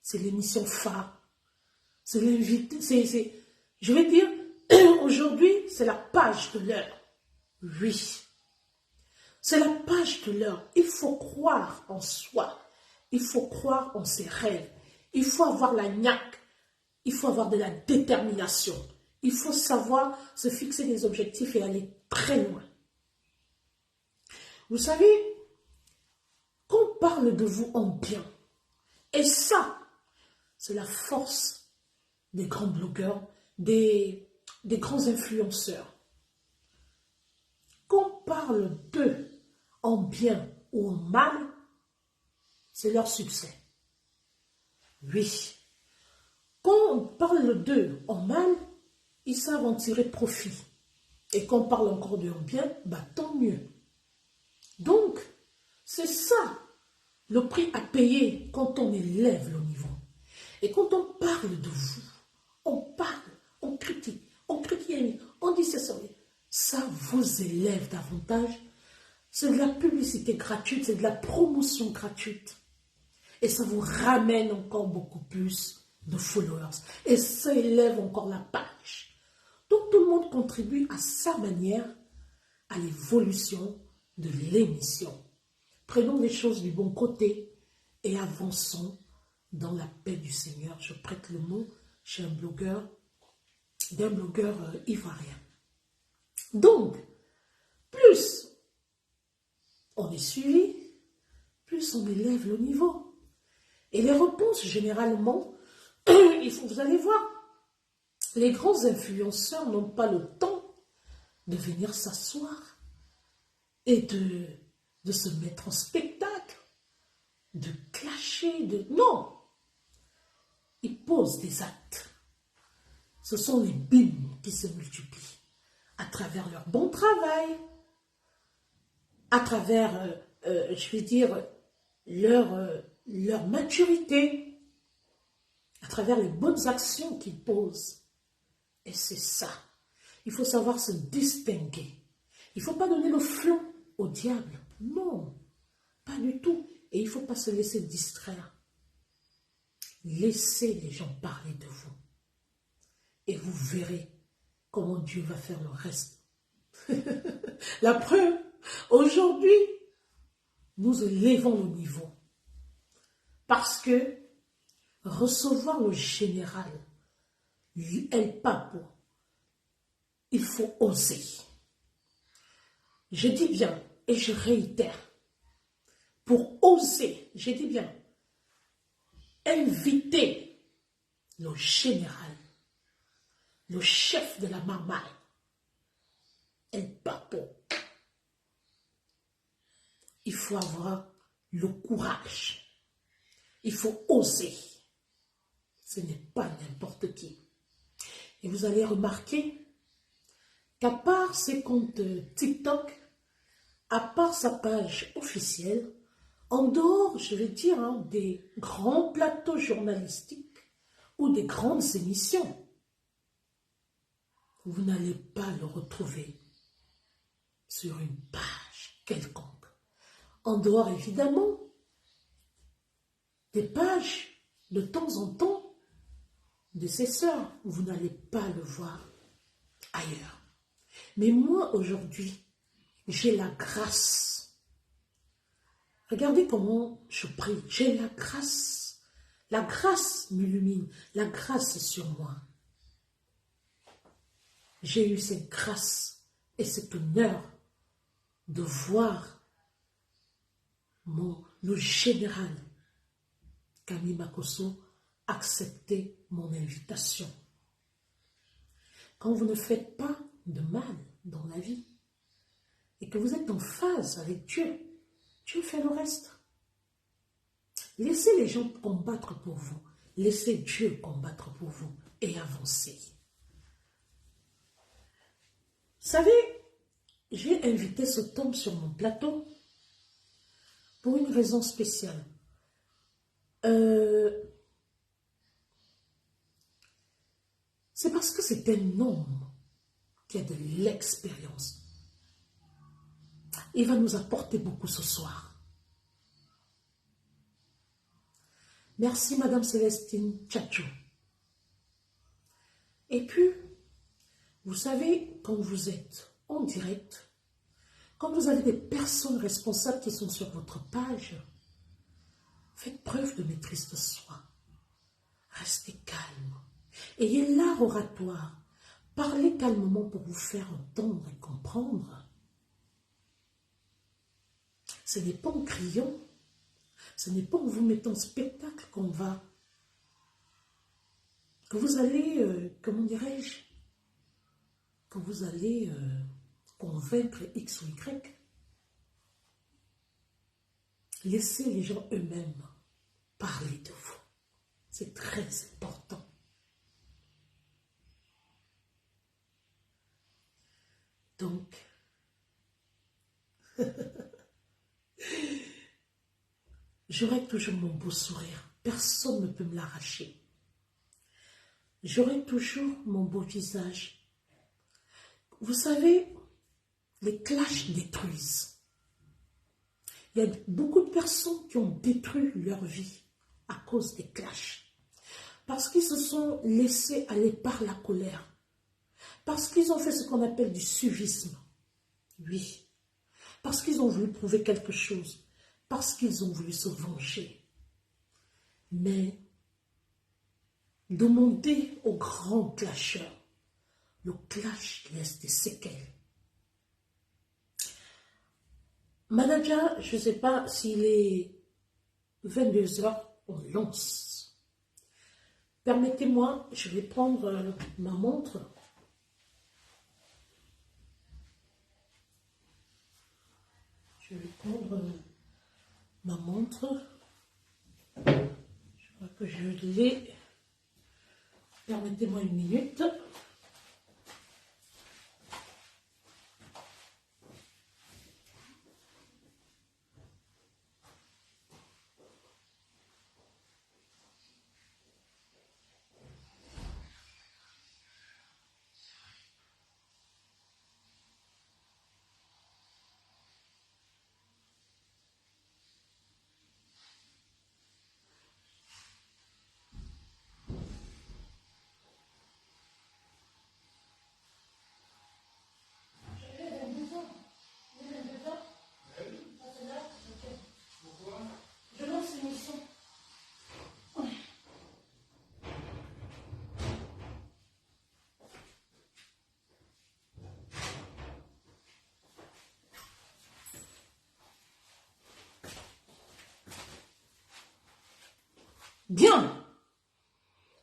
C'est l'émission phare. C'est l'invité. Je vais dire, aujourd'hui, c'est la page de l'heure. Oui. C'est la page de l'heure. Il faut croire en soi. Il faut croire en ses rêves. Il faut avoir la niaque. Il faut avoir de la détermination. Il faut savoir se fixer des objectifs et aller très loin. Vous savez, quand on parle de vous en bien, et ça, c'est la force des grands blogueurs, des grands influenceurs. Quand on parle d'eux en bien ou en mal, c'est leur succès. Oui. Quand on parle d'eux en mal, ils savent en tirer profit. Et quand on parle encore d'eux en bien, bah, tant mieux. Donc, c'est ça le prix à payer quand on élève le niveau. Et quand on parle de vous, on parle, on critique, on dit c'est ça. Ça vous élève davantage. C'est de la publicité gratuite, c'est de la promotion gratuite. Et ça vous ramène encore beaucoup plus de followers. Et ça élève encore la page. Donc tout le monde contribue à sa manière à l'évolution de l'émission. Prenons les choses du bon côté et avançons dans la paix du Seigneur. Je prête le mot chez d'un blogueur ivoirien. Donc, plus on est suivi, plus on élève le niveau. Et les réponses, généralement, vous allez voir, les grands influenceurs n'ont pas le temps de venir s'asseoir et de se mettre en spectacle, de clasher, non. Ils posent des actes. Ce sont les bimes qui se multiplient à travers leur bon travail, à travers, je vais dire, leur maturité, à travers les bonnes actions qu'ils posent. Et c'est ça. Il faut savoir se distinguer. Il ne faut pas donner le flanc au diable. Non, pas du tout. Et il ne faut pas se laisser distraire. Laissez les gens parler de vous. Et vous verrez comment Dieu va faire le reste. La preuve, aujourd'hui, nous élevons le niveau. Parce que recevoir le général, El Papo, il faut oser. Je dis bien, et je réitère, pour oser, je dis bien, inviter le général, le chef de la marmaille, El Papo. Il faut avoir le courage. Il faut oser. Ce n'est pas n'importe qui. Et vous allez remarquer qu'à part ses comptes TikTok, à part sa page officielle, en dehors, je vais dire, des grands plateaux journalistiques ou des grandes émissions, vous n'allez pas le retrouver sur une page quelconque. En dehors, évidemment, des pages de temps en temps de ses sœurs, vous n'allez pas le voir ailleurs. Mais moi, aujourd'hui, j'ai la grâce. Regardez comment je prie. J'ai la grâce. La grâce m'illumine. La grâce est sur moi. J'ai eu cette grâce et cet honneur de voir le général Kami Makosso accepter mon invitation. Quand vous ne faites pas de mal dans la vie et que vous êtes en phase avec Dieu, Dieu fait le reste. Laissez les gens combattre pour vous. Laissez Dieu combattre pour vous et avancez. Vous savez, j'ai invité cet homme sur mon plateau pour une raison spéciale. C'est parce que c'est un homme qui a de l'expérience. Il va nous apporter beaucoup ce soir. Merci Madame Célestine Tchatchou. Et puis, vous savez, quand vous êtes en direct, quand vous avez des personnes responsables qui sont sur votre page, faites preuve de maîtrise de soi. Restez calme. Ayez l'art oratoire. Parlez calmement pour vous faire entendre et comprendre. Ce n'est pas en criant, ce n'est pas en vous mettant en spectacle que vous allez, comment dirais-je, que vous allez convaincre X ou Y. Laissez les gens eux-mêmes parler de vous. C'est très important. Donc, j'aurai toujours mon beau sourire. Personne ne peut me l'arracher. J'aurai toujours mon beau visage. Vous savez, les clashs détruisent. Il y a beaucoup de personnes qui ont détruit leur vie à cause des clashs. Parce qu'ils se sont laissés aller par la colère. Parce qu'ils ont fait ce qu'on appelle du suivisme. Oui. Parce qu'ils ont voulu prouver quelque chose. Parce qu'ils ont voulu se venger. Mais demandez aux grands clasheurs. Le clash laisse des séquelles. Manager, je ne sais pas s'il est 22 heures, on lance. Permettez-moi, je vais prendre ma montre. Je vais prendre ma montre. Je crois que je l'ai. Permettez-moi une minute. Bien.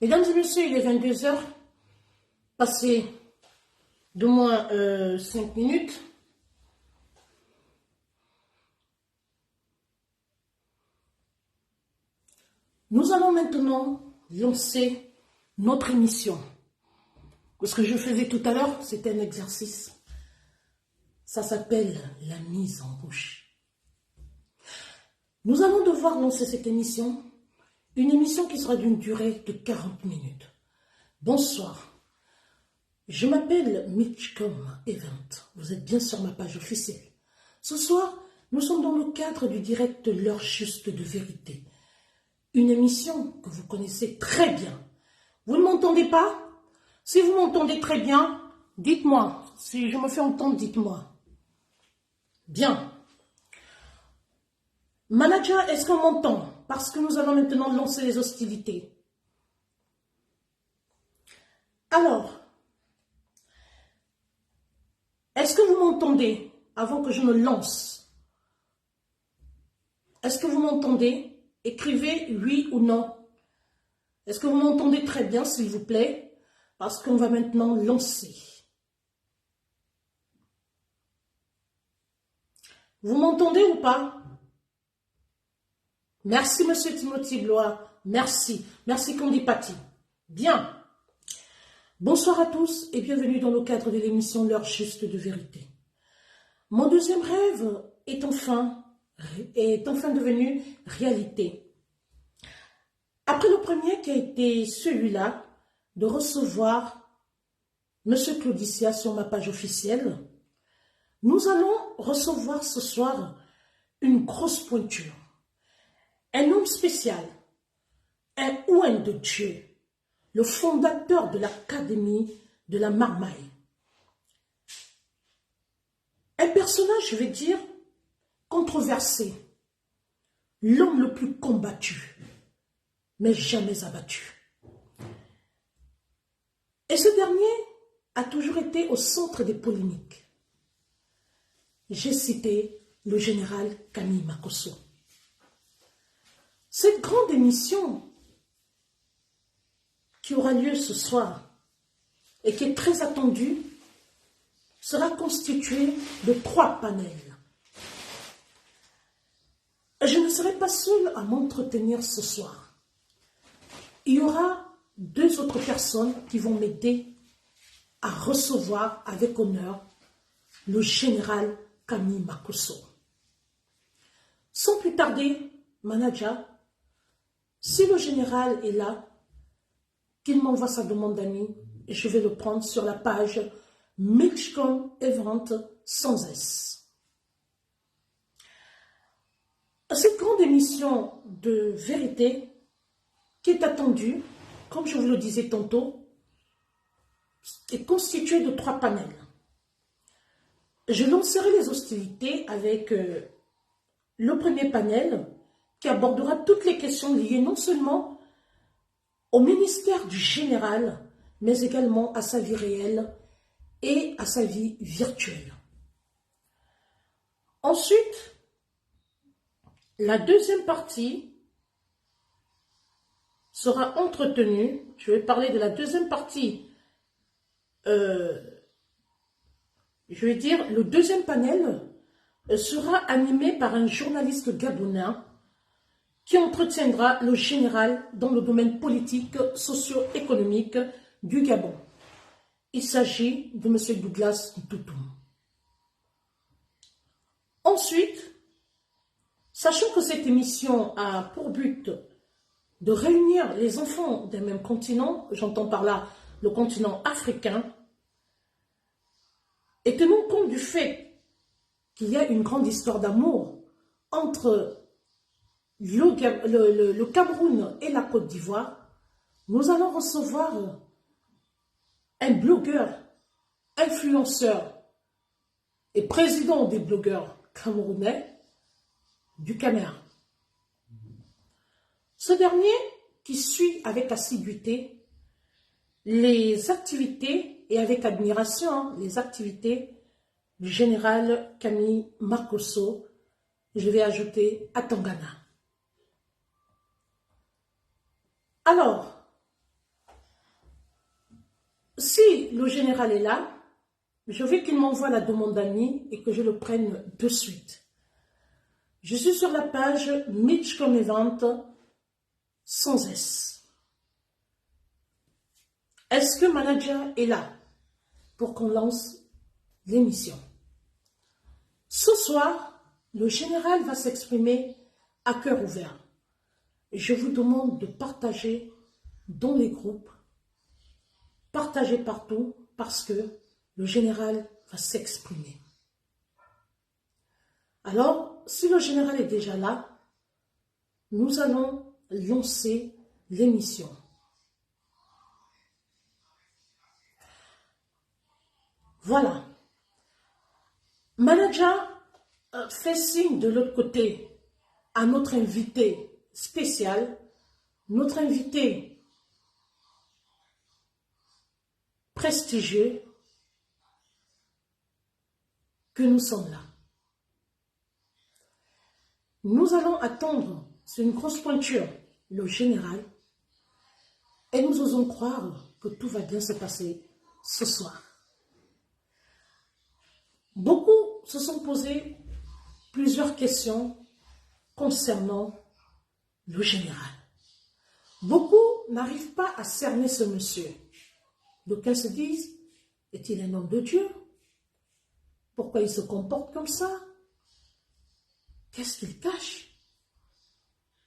Mesdames et messieurs, il est 22 heures. Passé de moins 5 minutes. Nous allons maintenant lancer notre émission. Ce que je faisais tout à l'heure, c'était un exercice. Ça s'appelle la mise en bouche. Nous allons devoir lancer cette émission. Une émission qui sera d'une durée de 40 minutes. Bonsoir. Je m'appelle Mitchcom Event. Vous êtes bien sur ma page officielle. Ce soir, nous sommes dans le cadre du direct L'heure juste de vérité. Une émission que vous connaissez très bien. Vous ne m'entendez pas? Si vous m'entendez très bien, dites-moi. Si je me fais entendre, dites-moi. Bien. Manager, est-ce qu'on m'entend? Parce que nous allons maintenant lancer les hostilités. Alors, est-ce que vous m'entendez avant que je me lance? Est-ce que vous m'entendez? Écrivez oui ou non. Est-ce que vous m'entendez très bien, s'il vous plaît? Parce qu'on va maintenant lancer. Vous m'entendez ou pas? Merci, monsieur Timothy Blois. Merci. Merci, Candy Patty. Bien. Bonsoir à tous et bienvenue dans le cadre de l'émission L'heure juste de vérité. Mon deuxième rêve est enfin devenu réalité. Après le premier qui a été celui-là de recevoir monsieur Claudicia sur ma page officielle, nous allons recevoir ce soir une grosse pointure. Un homme spécial, un ouin de Dieu, le fondateur de l'Académie de la Marmaille. Un personnage, je vais dire, controversé, l'homme le plus combattu, mais jamais abattu. Et ce dernier a toujours été au centre des polémiques. J'ai cité le général Camille Makosso. Cette grande émission qui aura lieu ce soir et qui est très attendue sera constituée de 3 panels. Je ne serai pas seule à m'entretenir ce soir. Il y aura 2 autres personnes qui vont m'aider à recevoir avec honneur le général Camille Makosso. Sans plus tarder, manager, si le général est là, qu'il m'envoie sa demande d'amis, et je vais le prendre sur la page Mitchcom Event sans S. Cette grande émission de vérité qui est attendue, comme je vous le disais tantôt, est constituée de 3 panels. Je lancerai les hostilités avec le premier panel qui abordera toutes les questions liées non seulement au ministère du général, mais également à sa vie réelle et à sa vie virtuelle. Ensuite, la deuxième partie sera entretenue. Je vais parler de la deuxième partie. Je vais dire, le deuxième panel sera animé par un journaliste gabonais qui entretiendra le général dans le domaine politique, socio-économique du Gabon. Il s'agit de M. Douglas Ntoutoum. Ensuite, sachant que cette émission a pour but de réunir les enfants d'un même continent, j'entends par là le continent africain, et tenons compte du fait qu'il y a une grande histoire d'amour entre le Cameroun et la Côte d'Ivoire, nous allons recevoir un blogueur, influenceur et président des blogueurs camerounais du Cameroun. Ce dernier qui suit avec assiduité les activités et avec admiration les activités du général Camille Makosso, je vais ajouter à Tangana. Alors, si le général est là, je veux qu'il m'envoie la demande d'amis et que je le prenne de suite. Je suis sur la page Mitchcom Event sans S. Est-ce que manager est là pour qu'on lance l'émission? Ce soir, le général va s'exprimer à cœur ouvert. Je vous demande de partager dans les groupes, partager partout parce que le général va s'exprimer. Alors, si le général est déjà là, nous allons lancer l'émission. Voilà. Manager fait signe de l'autre côté à notre invité spécial, notre invité prestigieux, que nous sommes là. Nous allons attendre, c'est une grosse pointure, le général, et nous osons croire que tout va bien se passer ce soir. Beaucoup se sont posés plusieurs questions concernant le général. Beaucoup n'arrivent pas à cerner ce monsieur. D'aucuns se disent, est-il un homme de Dieu? Pourquoi il se comporte comme ça? Qu'est-ce qu'il cache?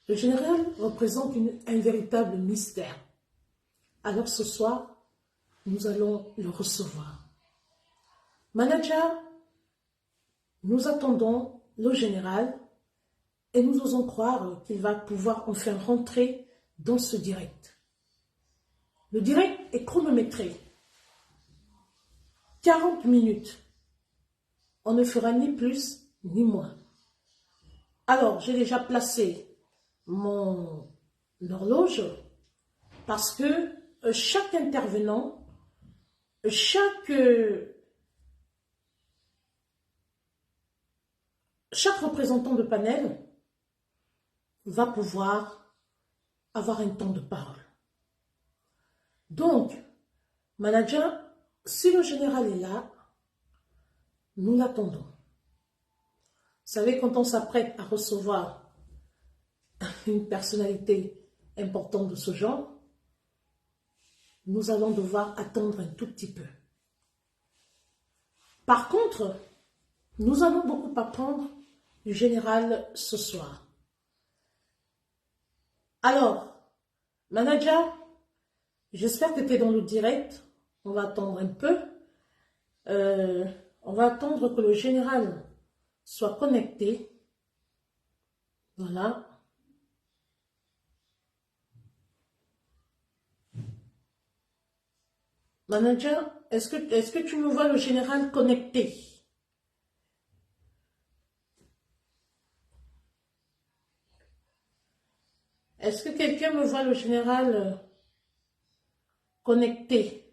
Le général représente un véritable mystère. Alors ce soir, nous allons le recevoir. Manager, nous attendons le général et nous osons croire qu'il va pouvoir enfin rentrer dans ce direct. Le direct est chronométré. 40 minutes. On ne fera ni plus ni moins. Alors, j'ai déjà placé mon horloge parce que chaque intervenant, chaque représentant de panel va pouvoir avoir un temps de parole. Donc, manager, si le général est là, nous l'attendons. Vous savez, quand on s'apprête à recevoir une personnalité importante de ce genre, nous allons devoir attendre un tout petit peu. Par contre, nous allons beaucoup apprendre du général ce soir. Alors, manager, j'espère que tu es dans le direct. On va attendre un peu. On va attendre que le général soit connecté. Voilà. Manager, est-ce que tu me vois le général connecté? Est-ce que quelqu'un me voit le général connecté?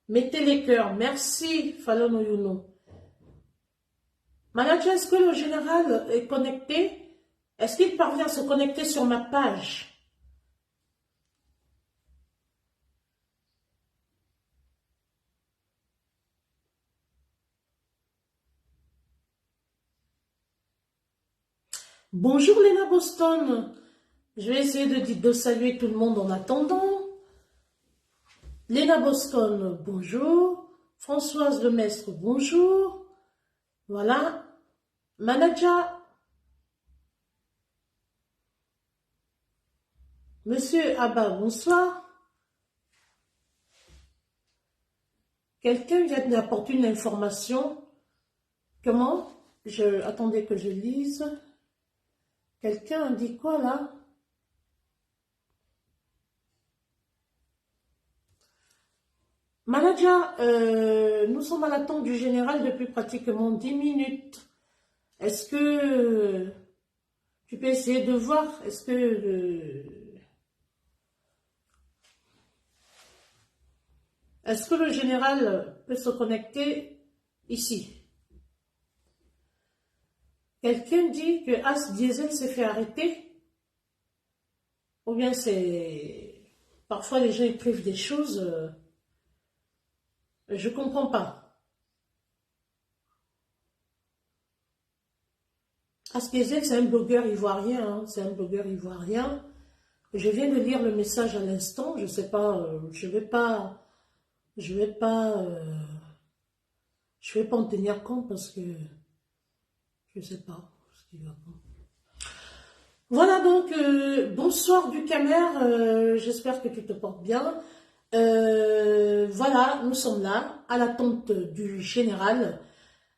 Mettez les cœurs. Merci, Falon Oyuno. Manager, est-ce que le général est connecté? Est-ce qu'il parvient à se connecter sur ma page? Bonjour Léna Boston. Je vais essayer de saluer tout le monde en attendant. Léna Boston, bonjour. Françoise Lemestre, bonjour. Voilà. Manager. Monsieur Abba, bonsoir. Quelqu'un vient d'apporter une information. Comment? Attendez que je lise. Quelqu'un dit quoi là? Manager, nous sommes à l'attente du général depuis pratiquement 10 minutes. Est-ce que tu peux essayer de voir? Est-ce que le général peut se connecter ici? Quelqu'un dit que As Diesel s'est fait arrêter? Ou bien c'est... Parfois les gens écrivent des choses... je ne comprends pas. As Diesel, c'est un blogueur ivoirien. Hein, c'est un blogueur ivoirien. Je viens de lire le message à l'instant. Je ne sais pas... je vais pas en tenir compte parce que je ne sais pas ce qui va pas. Voilà donc, bonsoir du Camer, j'espère que tu te portes bien. Voilà, nous sommes là, à l'attente du général.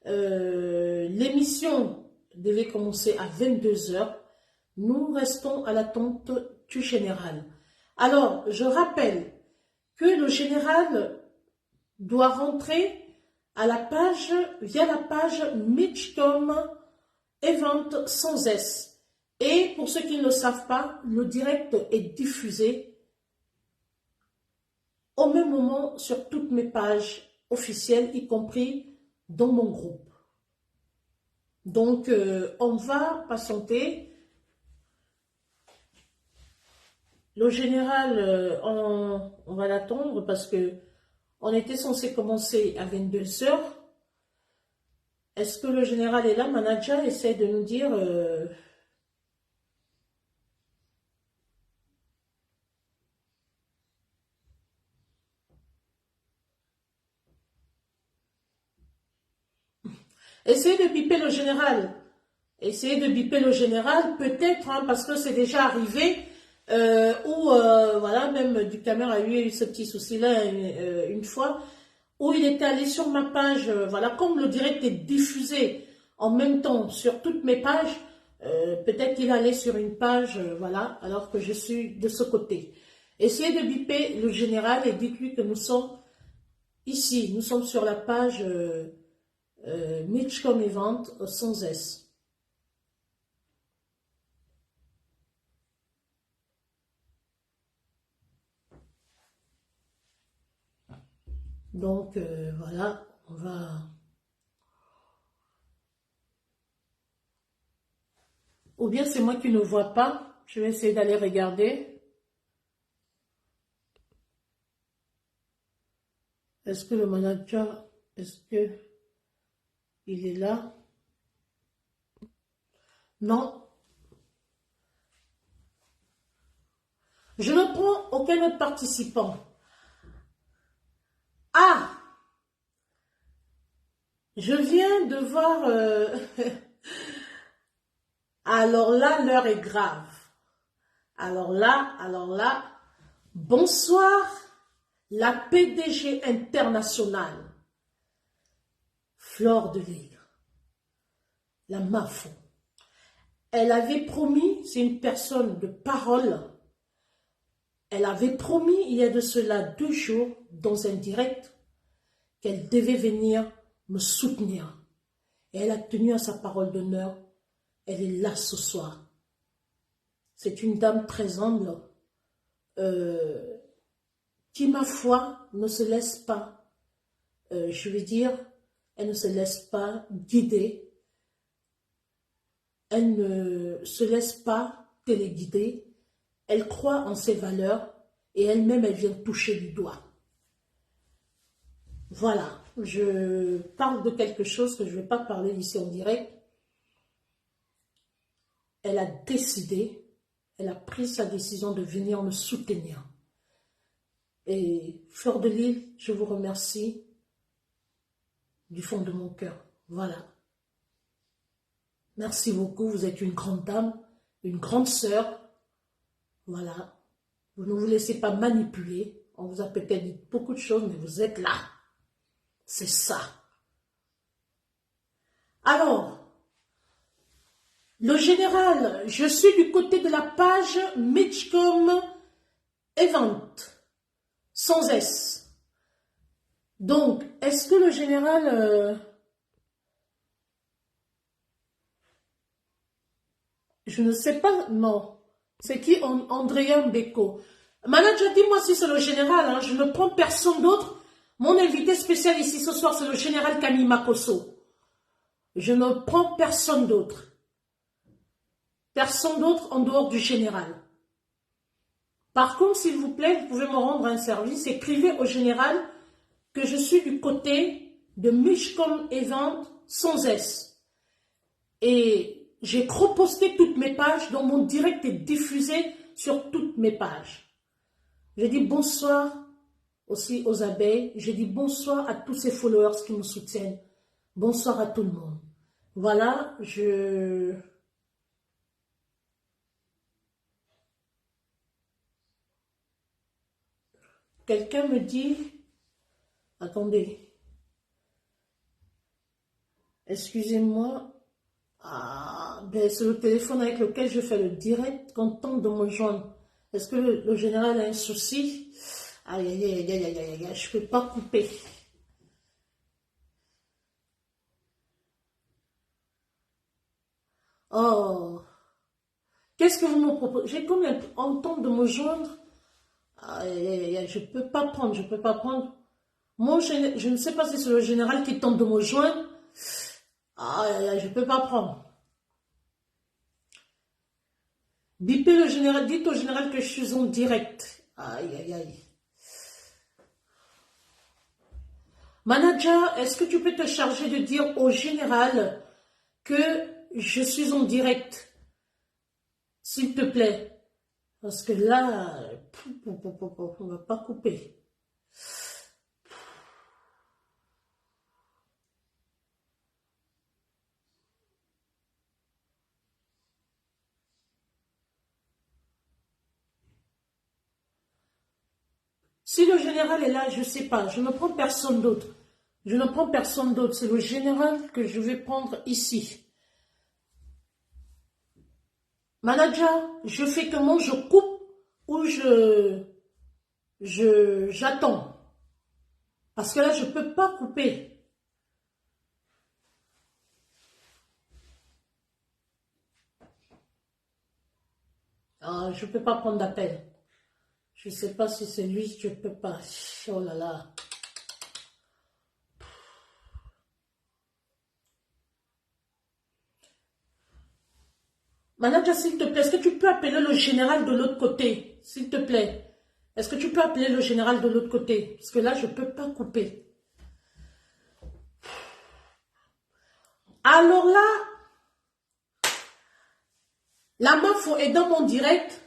L'émission devait commencer à 22 h. Nous restons à l'attente du général. Alors, je rappelle que le général doit rentrer à la page, via la page Mitchcom Event sans S. Et pour ceux qui ne le savent pas, le direct est diffusé au même moment sur toutes mes pages officielles, y compris dans mon groupe. Donc, on va patienter. Le général, on va l'attendre parce que on était censé commencer à 22 h. Est-ce que le général est là? Manager essaie de nous dire... Essayez de biper le général. Essayez de biper le général, peut-être, hein, parce que c'est déjà arrivé, voilà, même du caméra a eu ce petit souci-là une fois, où il était allé sur ma page, voilà, comme le direct est diffusé en même temps sur toutes mes pages. Peut-être qu'il allait sur une page, voilà, alors que je suis de ce côté. Essayez de biper le général et dites-lui que nous sommes ici, nous sommes sur la page Mitchcom Event sans S. Donc, voilà, on va... Ou bien c'est moi qui ne vois pas. Je vais essayer d'aller regarder. Est-ce que le manager, est-ce que il est là? Non. Je ne prends aucun autre participant. Ah! Je viens de voir... Alors là, l'heure est grave. Alors là, bonsoir, la PDG internationale, Fleur de Lille, la MAFO. Elle avait promis, c'est une personne de parole, elle avait promis il y a de cela 2 jours, dans un direct, qu'elle devait venir me soutenir. Et elle a tenu à sa parole d'honneur. Elle est là ce soir. C'est une dame très humble, qui, ma foi, ne se laisse pas, je veux dire, elle ne se laisse pas guider, elle ne se laisse pas téléguider, elle croit en ses valeurs et elle-même, elle vient toucher du doigt. Voilà, je parle de quelque chose que je ne vais pas parler ici en direct. Elle a décidé, elle a pris sa décision de venir me soutenir. Et Fleur de Lille, je vous remercie du fond de mon cœur. Voilà. Merci beaucoup, vous êtes une grande dame, une grande sœur. Voilà. Vous ne vous laissez pas manipuler. On vous a peut-être dit beaucoup de choses, mais vous êtes là. C'est ça. Alors, le général, je suis du côté de la page Mitchcom Event, sans S. Donc, est-ce que le général... je ne sais pas, non. C'est qui Andrea Beko? Manager, dis-moi si c'est le général, hein, je ne prends personne d'autre. Mon invité spécial ici ce soir, c'est le général Camille Makosso. Je ne prends personne d'autre. Personne d'autre en dehors du général. Par contre, s'il vous plaît, vous pouvez me rendre un service. Écrivez au général que je suis du côté de Mitchcom Event sans S. Et j'ai reposté toutes mes pages, donc mon direct est diffusé sur toutes mes pages. Je dis bonsoir aussi aux abeilles. Je dis bonsoir à tous ces followers qui me soutiennent. Bonsoir à tout le monde. Voilà, quelqu'un me dit... Attendez. Excusez-moi. Ah, ben c'est le téléphone avec lequel je fais le direct qu'on tente de me joindre. Est-ce que le général a un souci? Aïe, aïe, aïe, aïe, aïe, aïe, aïe, je ne peux pas couper. Oh, qu'est-ce que vous me proposez? J'ai comme entendre de me joindre. Aïe, aïe, aïe, je ne peux pas prendre, je ne peux pas prendre. Je ne sais pas si c'est le général qui tente de me joindre. Aïe, aïe, aïe, je ne peux pas prendre. Bipez le général, dites au général que je suis en direct. Aïe, aïe, aïe. Manager, est-ce que tu peux te charger de dire au général que je suis en direct? S'il te plaît. Parce que là, on ne va pas couper. Si le général est là, je ne sais pas, je ne prends personne d'autre. Je ne prends personne d'autre. C'est le général que je vais prendre ici. Manager, je fais comment? Je coupe ou j'attends? Parce que là, je ne peux pas couper. Ah, je ne peux pas prendre d'appel. Je ne sais pas si c'est lui, je ne peux pas. Oh là là. Manager, s'il te plaît, est-ce que tu peux appeler le général de l'autre côté? S'il te plaît. Est-ce que tu peux appeler le général de l'autre côté? Parce que là, je ne peux pas couper. Alors là, la MAF est dans mon direct.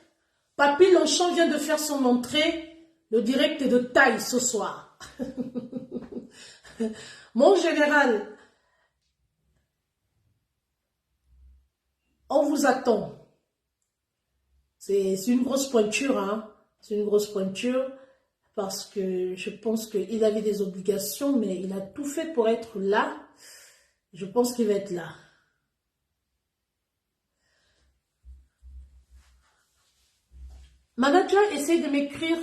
Papy Longchamp vient de faire son entrée. Le direct est de taille ce soir. Mon général, on vous attend. C'est une grosse pointure, hein. C'est une grosse pointure parce que je pense qu'il avait des obligations, mais il a tout fait pour être là. Je pense qu'il va être là. Manager, essaye de m'écrire.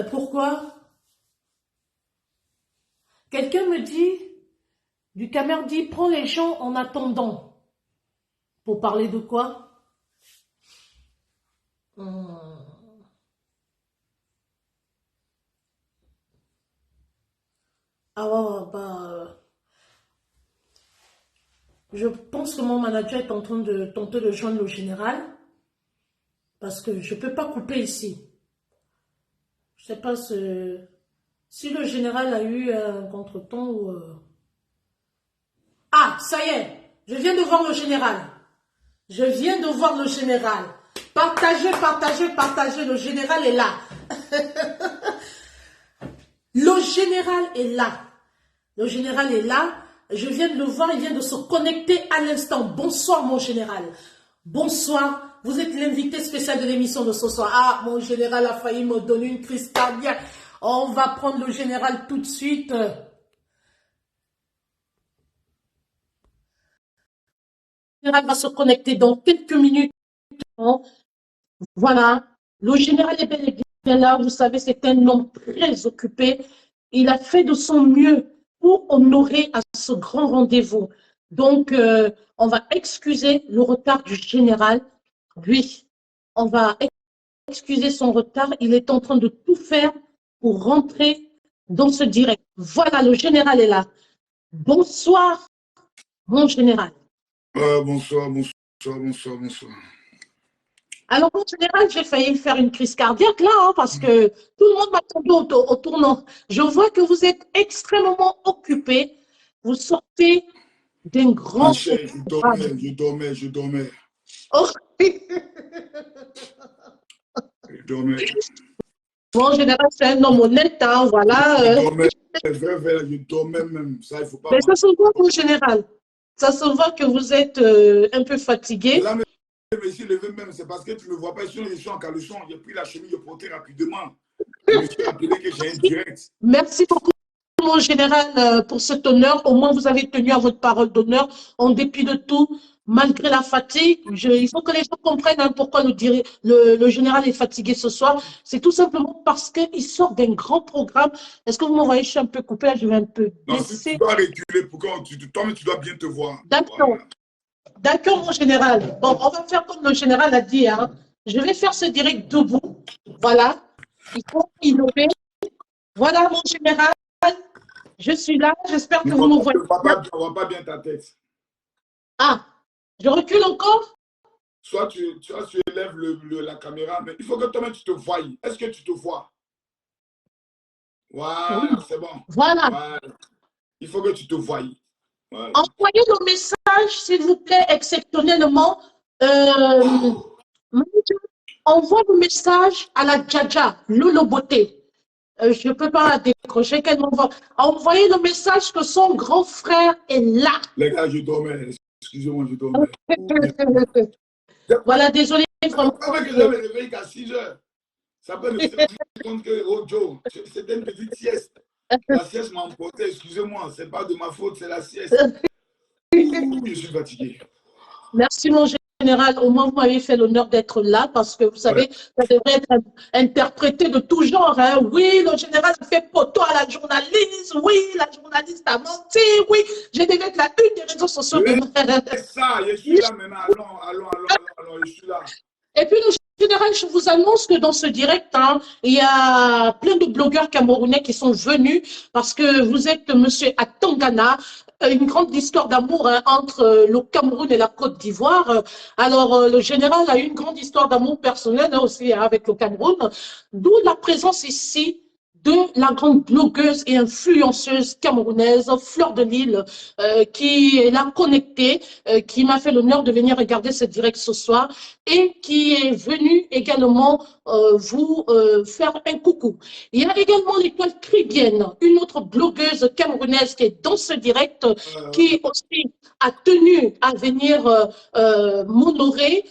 Pourquoi? Quelqu'un me dit, du Camer dit, prends les gens en attendant. Pour parler de quoi? Ah ouais, bah, je pense que mon manager est en train de tenter de joindre le général. Parce que je ne peux pas couper ici. Je ne sais pas si le général a eu un contretemps ou... Ah, ça y est, je viens de voir le général. Je viens de voir le général. Partagez, partagez, partagez, le général est là. Le général est là. Le général est là. Je viens de le voir, il vient de se connecter à l'instant. Bonsoir, mon général. Bonsoir. Vous êtes l'invité spécial de l'émission de ce soir. Ah, mon général a failli me donner une crise cardiaque. On va prendre le général tout de suite. Le général va se connecter dans quelques minutes. Voilà. Le général est bel et bien là. Vous savez, c'est un homme très occupé. Il a fait de son mieux pour honorer à ce grand rendez-vous. Donc, on va excuser le retard du général. Oui, on va excuser son retard. Il est en train de tout faire pour rentrer dans ce direct. Voilà, le général est là. Bonsoir, mon général. Bonsoir, bonsoir, bonsoir, bonsoir. Alors, mon général, j'ai failli faire une crise cardiaque là, hein, parce que tout le monde m'attendait au tournant. Je vois que vous êtes extrêmement occupé. Vous sortez d'un grand... Ma chère, je dormais. Oh. Je dormais. Mon général, c'est un homme honnête, hein, voilà. Je dormais même. Ça, il faut pas. Mais ça se voit, mon général. Ça se voit que vous êtes un peu fatigué. Là, je me suis levé même, c'est parce que tu ne me vois pas. Sinon, je suis en caleçon. J'ai pris la chemise, je portais rapidement. Je me suis rappelé que j'ai un direct. Merci beaucoup, mon général, pour cet honneur. Au moins, vous avez tenu à votre parole d'honneur, en dépit de tout, malgré la fatigue. Il faut que les gens comprennent hein, pourquoi le général est fatigué ce soir. C'est tout simplement parce qu'il sort d'un grand programme. Est-ce que vous m'envoyez? Je suis un peu coupé, là, je vais un peu Non, baisser. si tu dois reculer, toi, mais tu dois bien te voir. D'accord. Voilà. D'accord, mon général. Bon, on va faire comme le général a dit. Hein. Je vais faire ce direct debout. Voilà. Il faut innover. Voilà, mon général. Je suis là. J'espère que vous me voyez. On ne voit pas bien ta tête. Ah, je recule encore? Soit tu élèves la caméra, mais il faut que toi-même tu te voies. Est-ce que tu te vois? Voilà, oui. C'est bon. Voilà. Il faut que tu te voies. Voilà. Envoyez le message, s'il vous plaît, exceptionnellement. Envoie le message à la Djadja, Lolo Beauté. Je ne peux pas décrocher qu'elle m'envoie. Envoyez le message que son grand frère est là. Les gars, je dormais. Excusez-moi, je dormais. Voilà, désolé. Vraiment que je me réveille qu'à 6 heures. Ça peut me faire compte que, oh Joe, c'était une petite sieste. La sieste m'a emporté, excusez-moi, c'est pas de ma faute, c'est la sieste. Ouh, je suis fatigué. Merci, mon général. Au moins, vous m'avez fait l'honneur d'être là parce que vous savez, ça devrait être interprété de tout genre. Hein. Oui, le général a fait poteau à la journaliste. Oui, la journaliste a menti. Oui, je devais être la une des réseaux sociaux demain. C'est ça, je suis là maintenant. Allons, je suis là. Et puis, le général, je vous annonce que dans ce direct, hein, il y a plein de blogueurs camerounais qui sont venus parce que vous êtes monsieur à Tangana, une grande histoire d'amour hein, entre le Cameroun et la Côte d'Ivoire. Alors, le général a eu une grande histoire d'amour personnel hein, aussi hein, avec le Cameroun, d'où la présence ici de la grande blogueuse et influenceuse camerounaise Fleur de Lille qui est là connectée, qui m'a fait l'honneur de venir regarder ce direct ce soir et qui est venue également vous faire un coucou. Il y a également l'étoile Cribienne, une autre blogueuse camerounaise qui est dans ce direct, qui aussi a tenu à venir m'honorer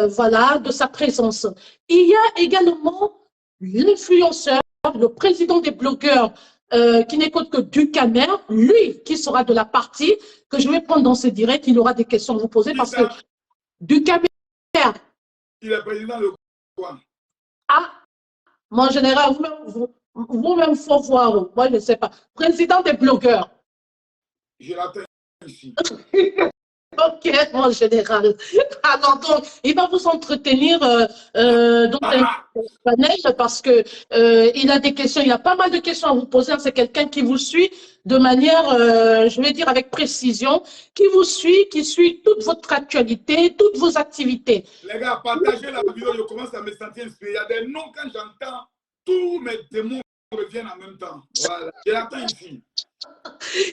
voilà, de sa présence. Il y a également l'influenceur, le président des blogueurs, qui n'écoute que Ducamer, lui qui sera de la partie que je vais prendre dans ce direct, il aura des questions à vous poser parce que Ducamer. Il est président de quoi? Ah, mon général, vous-même, faut voir. Moi, je ne sais pas. Président des blogueurs. Je l'attends ici. Ok, mon général. Alors, donc, il va vous entretenir dans un panel parce que il a des questions, il a pas mal de questions à vous poser. C'est quelqu'un qui vous suit de manière, je vais dire avec précision, qui vous suit, qui suit toute votre actualité, toutes vos activités. Les gars, partagez la vidéo, je commence à me sentir inspiré. Il y a des noms quand j'entends, tous mes démons reviennent en même temps. Voilà, je l'attends ici.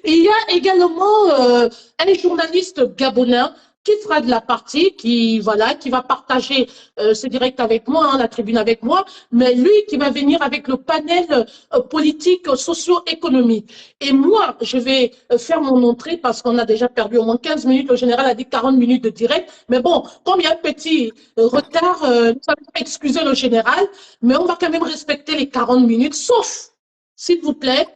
Il y a également un journaliste gabonais qui sera de la partie, qui voilà, qui va partager ce direct avec moi, hein, la tribune avec moi, mais lui qui va venir avec le panel politique, socio-économique. Et moi, je vais faire mon entrée parce qu'on a déjà perdu au moins 15 minutes. Le général a dit 40 minutes de direct. Mais bon, comme il y a un petit retard, nous allons excuser le général, mais on va quand même respecter les 40 minutes, sauf, s'il vous plaît,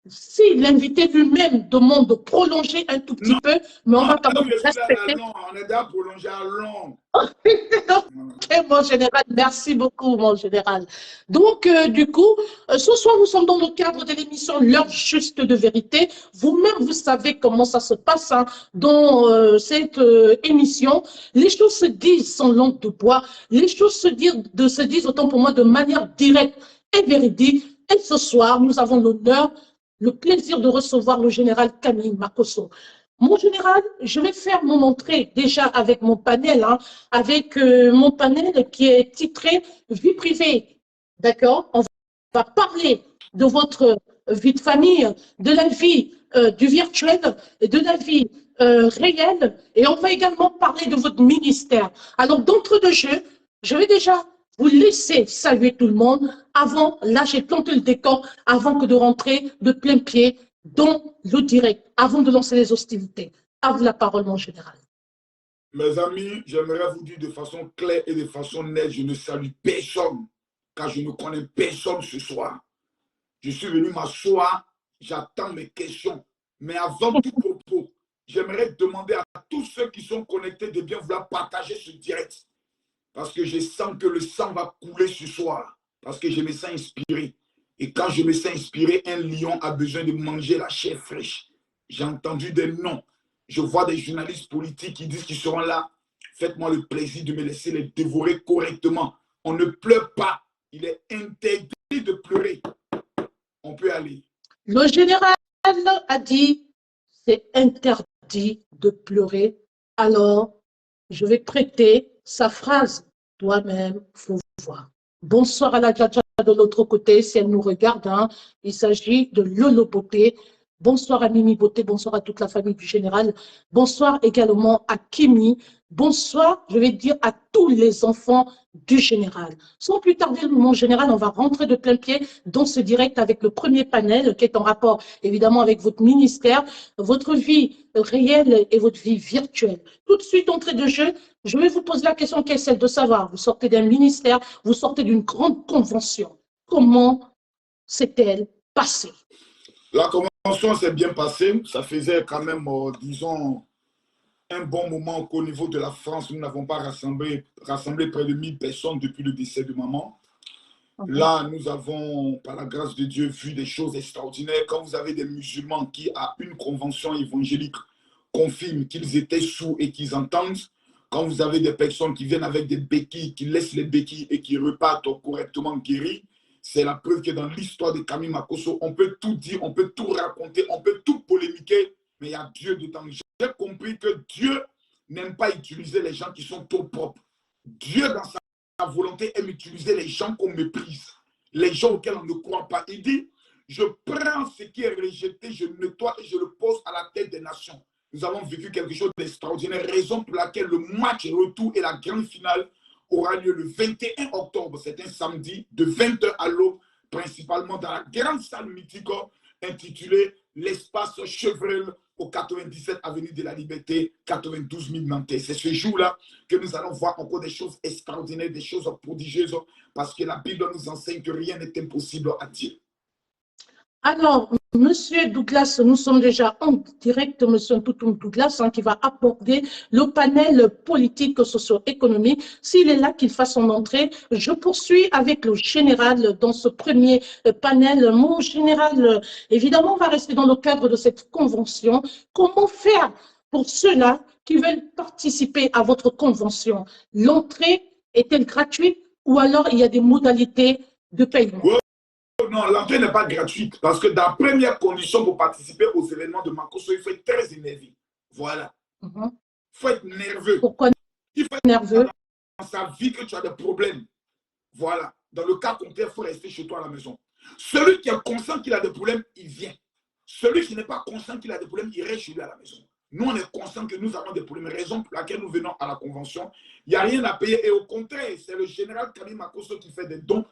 si l'invité lui-même demande de prolonger un tout petit peu, mais on va quand même respecter. On est là pour prolonger à long. Ok, mon général, merci beaucoup, mon général. Donc, du coup, ce soir, nous sommes dans le cadre de l'émission L'heure juste de vérité. Vous-même, vous savez comment ça se passe hein, dans cette émission. Les choses se disent sans langue de bois. Les choses se disent autant pour moi de manière directe et véridique. Et ce soir, nous avons l'honneur, le plaisir de recevoir le général Camille Makosso. Mon général, je vais faire mon entrée déjà avec mon panel, hein, avec mon panel qui est titré Vie privée. D'accord? On va parler de votre vie de famille, de la vie du virtuel, de la vie réelle, et on va également parler de votre ministère. Alors, d'entre deux jeux, je vais déjà vous laisser saluer tout le monde avant, là j'ai planté le décor, avant que de rentrer de plein pied dans le direct, avant de lancer les hostilités. À vous la parole, mon général. Mes amis, j'aimerais vous dire de façon claire et de façon nette, je ne salue personne, car je ne connais personne ce soir. Je suis venu m'asseoir, j'attends mes questions. Mais avant tout propos, j'aimerais demander à tous ceux qui sont connectés de bien vouloir partager ce direct. Parce que je sens que le sang va couler ce soir. Parce que je me sens inspiré. Et quand je me sens inspiré, un lion a besoin de manger la chair fraîche. J'ai entendu des noms. Je vois des journalistes politiques qui disent qu'ils seront là. Faites-moi le plaisir de me laisser les dévorer correctement. On ne pleure pas. Il est interdit de pleurer. On peut aller. Le général a dit, c'est interdit de pleurer. Alors, je vais prêter sa phrase. Toi-même, faut voir. Bonsoir à la Djadja de l'autre côté, si elle nous regarde. Hein. Il s'agit de Lolo Popé Bonsoir à Mimi Beauté, bonsoir à toute la famille du général. Bonsoir également à Kimi. Bonsoir, je vais dire à tous les enfants du général. Sans plus tarder, mon général, on va rentrer de plein pied dans ce direct avec le premier panel qui est en rapport évidemment avec votre ministère, votre vie réelle et votre vie virtuelle. Tout de suite, entrée de jeu, je vais vous poser la question qui est celle de savoir, vous sortez d'un ministère, vous sortez d'une grande convention. Comment s'est-elle passée? La convention s'est bien passée. Ça faisait quand même, disons, un bon moment qu'au niveau de la France, nous n'avons pas rassemblé près de 1000 personnes depuis le décès de maman. Là, nous avons, par la grâce de Dieu, vu des choses extraordinaires. Quand vous avez des musulmans qui, à une convention évangélique, confirment qu'ils étaient sourds et qu'ils entendent, quand vous avez des personnes qui viennent avec des béquilles, qui laissent les béquilles et qui repartent correctement guéris, c'est la preuve que dans l'histoire de Camille Makosso, on peut tout dire, on peut tout raconter, on peut tout polémiquer, mais il y a Dieu dedans. J'ai compris que Dieu n'aime pas utiliser les gens qui sont trop propres. Dieu, dans sa volonté, aime utiliser les gens qu'on méprise, les gens auxquels on ne croit pas. Il dit, je prends ce qui est rejeté, je le nettoie et je le pose à la tête des nations. Nous avons vécu quelque chose d'extraordinaire, raison pour laquelle le match retour et la grande finale aura lieu le 21 octobre, c'est un samedi, de 20h à l'aube, principalement dans la grande salle mythique intitulée L'Espace Chevrel au 97 avenue de la Liberté, 92 000 Nantais. C'est ce jour-là que nous allons voir encore des choses extraordinaires, des choses prodigieuses, parce que la Bible nous enseigne que rien n'est impossible à Dieu. Alors, Monsieur Douglas, nous sommes déjà en direct, Monsieur Ntoutoum Douglas, qui va aborder le panel politique socio-économique. S'il est là, qu'il fasse son entrée. Je poursuis avec le général dans ce premier panel. Mon général, évidemment, on va rester dans le cadre de cette convention. Comment faire pour ceux-là qui veulent participer à votre convention? L'entrée est-elle gratuite ou alors il y a des modalités de paiement? Non, l'entrée n'est pas gratuite parce que dans la première condition pour participer aux événements de Makosso, il faut être très énervé. Voilà. Il faut être nerveux. Pourquoi il faut être nerveux? Dans sa vie que tu as des problèmes. Voilà. Dans le cas contraire, il faut rester chez toi à la maison. Celui qui est conscient qu'il a des problèmes, il vient. Celui qui n'est pas conscient qu'il a des problèmes, il reste chez lui à la maison. Nous, on est conscient que nous avons des problèmes, raison pour laquelle nous venons à la convention. Il n'y a rien à payer et au contraire, c'est le général Camille Makosso qui fait des dons.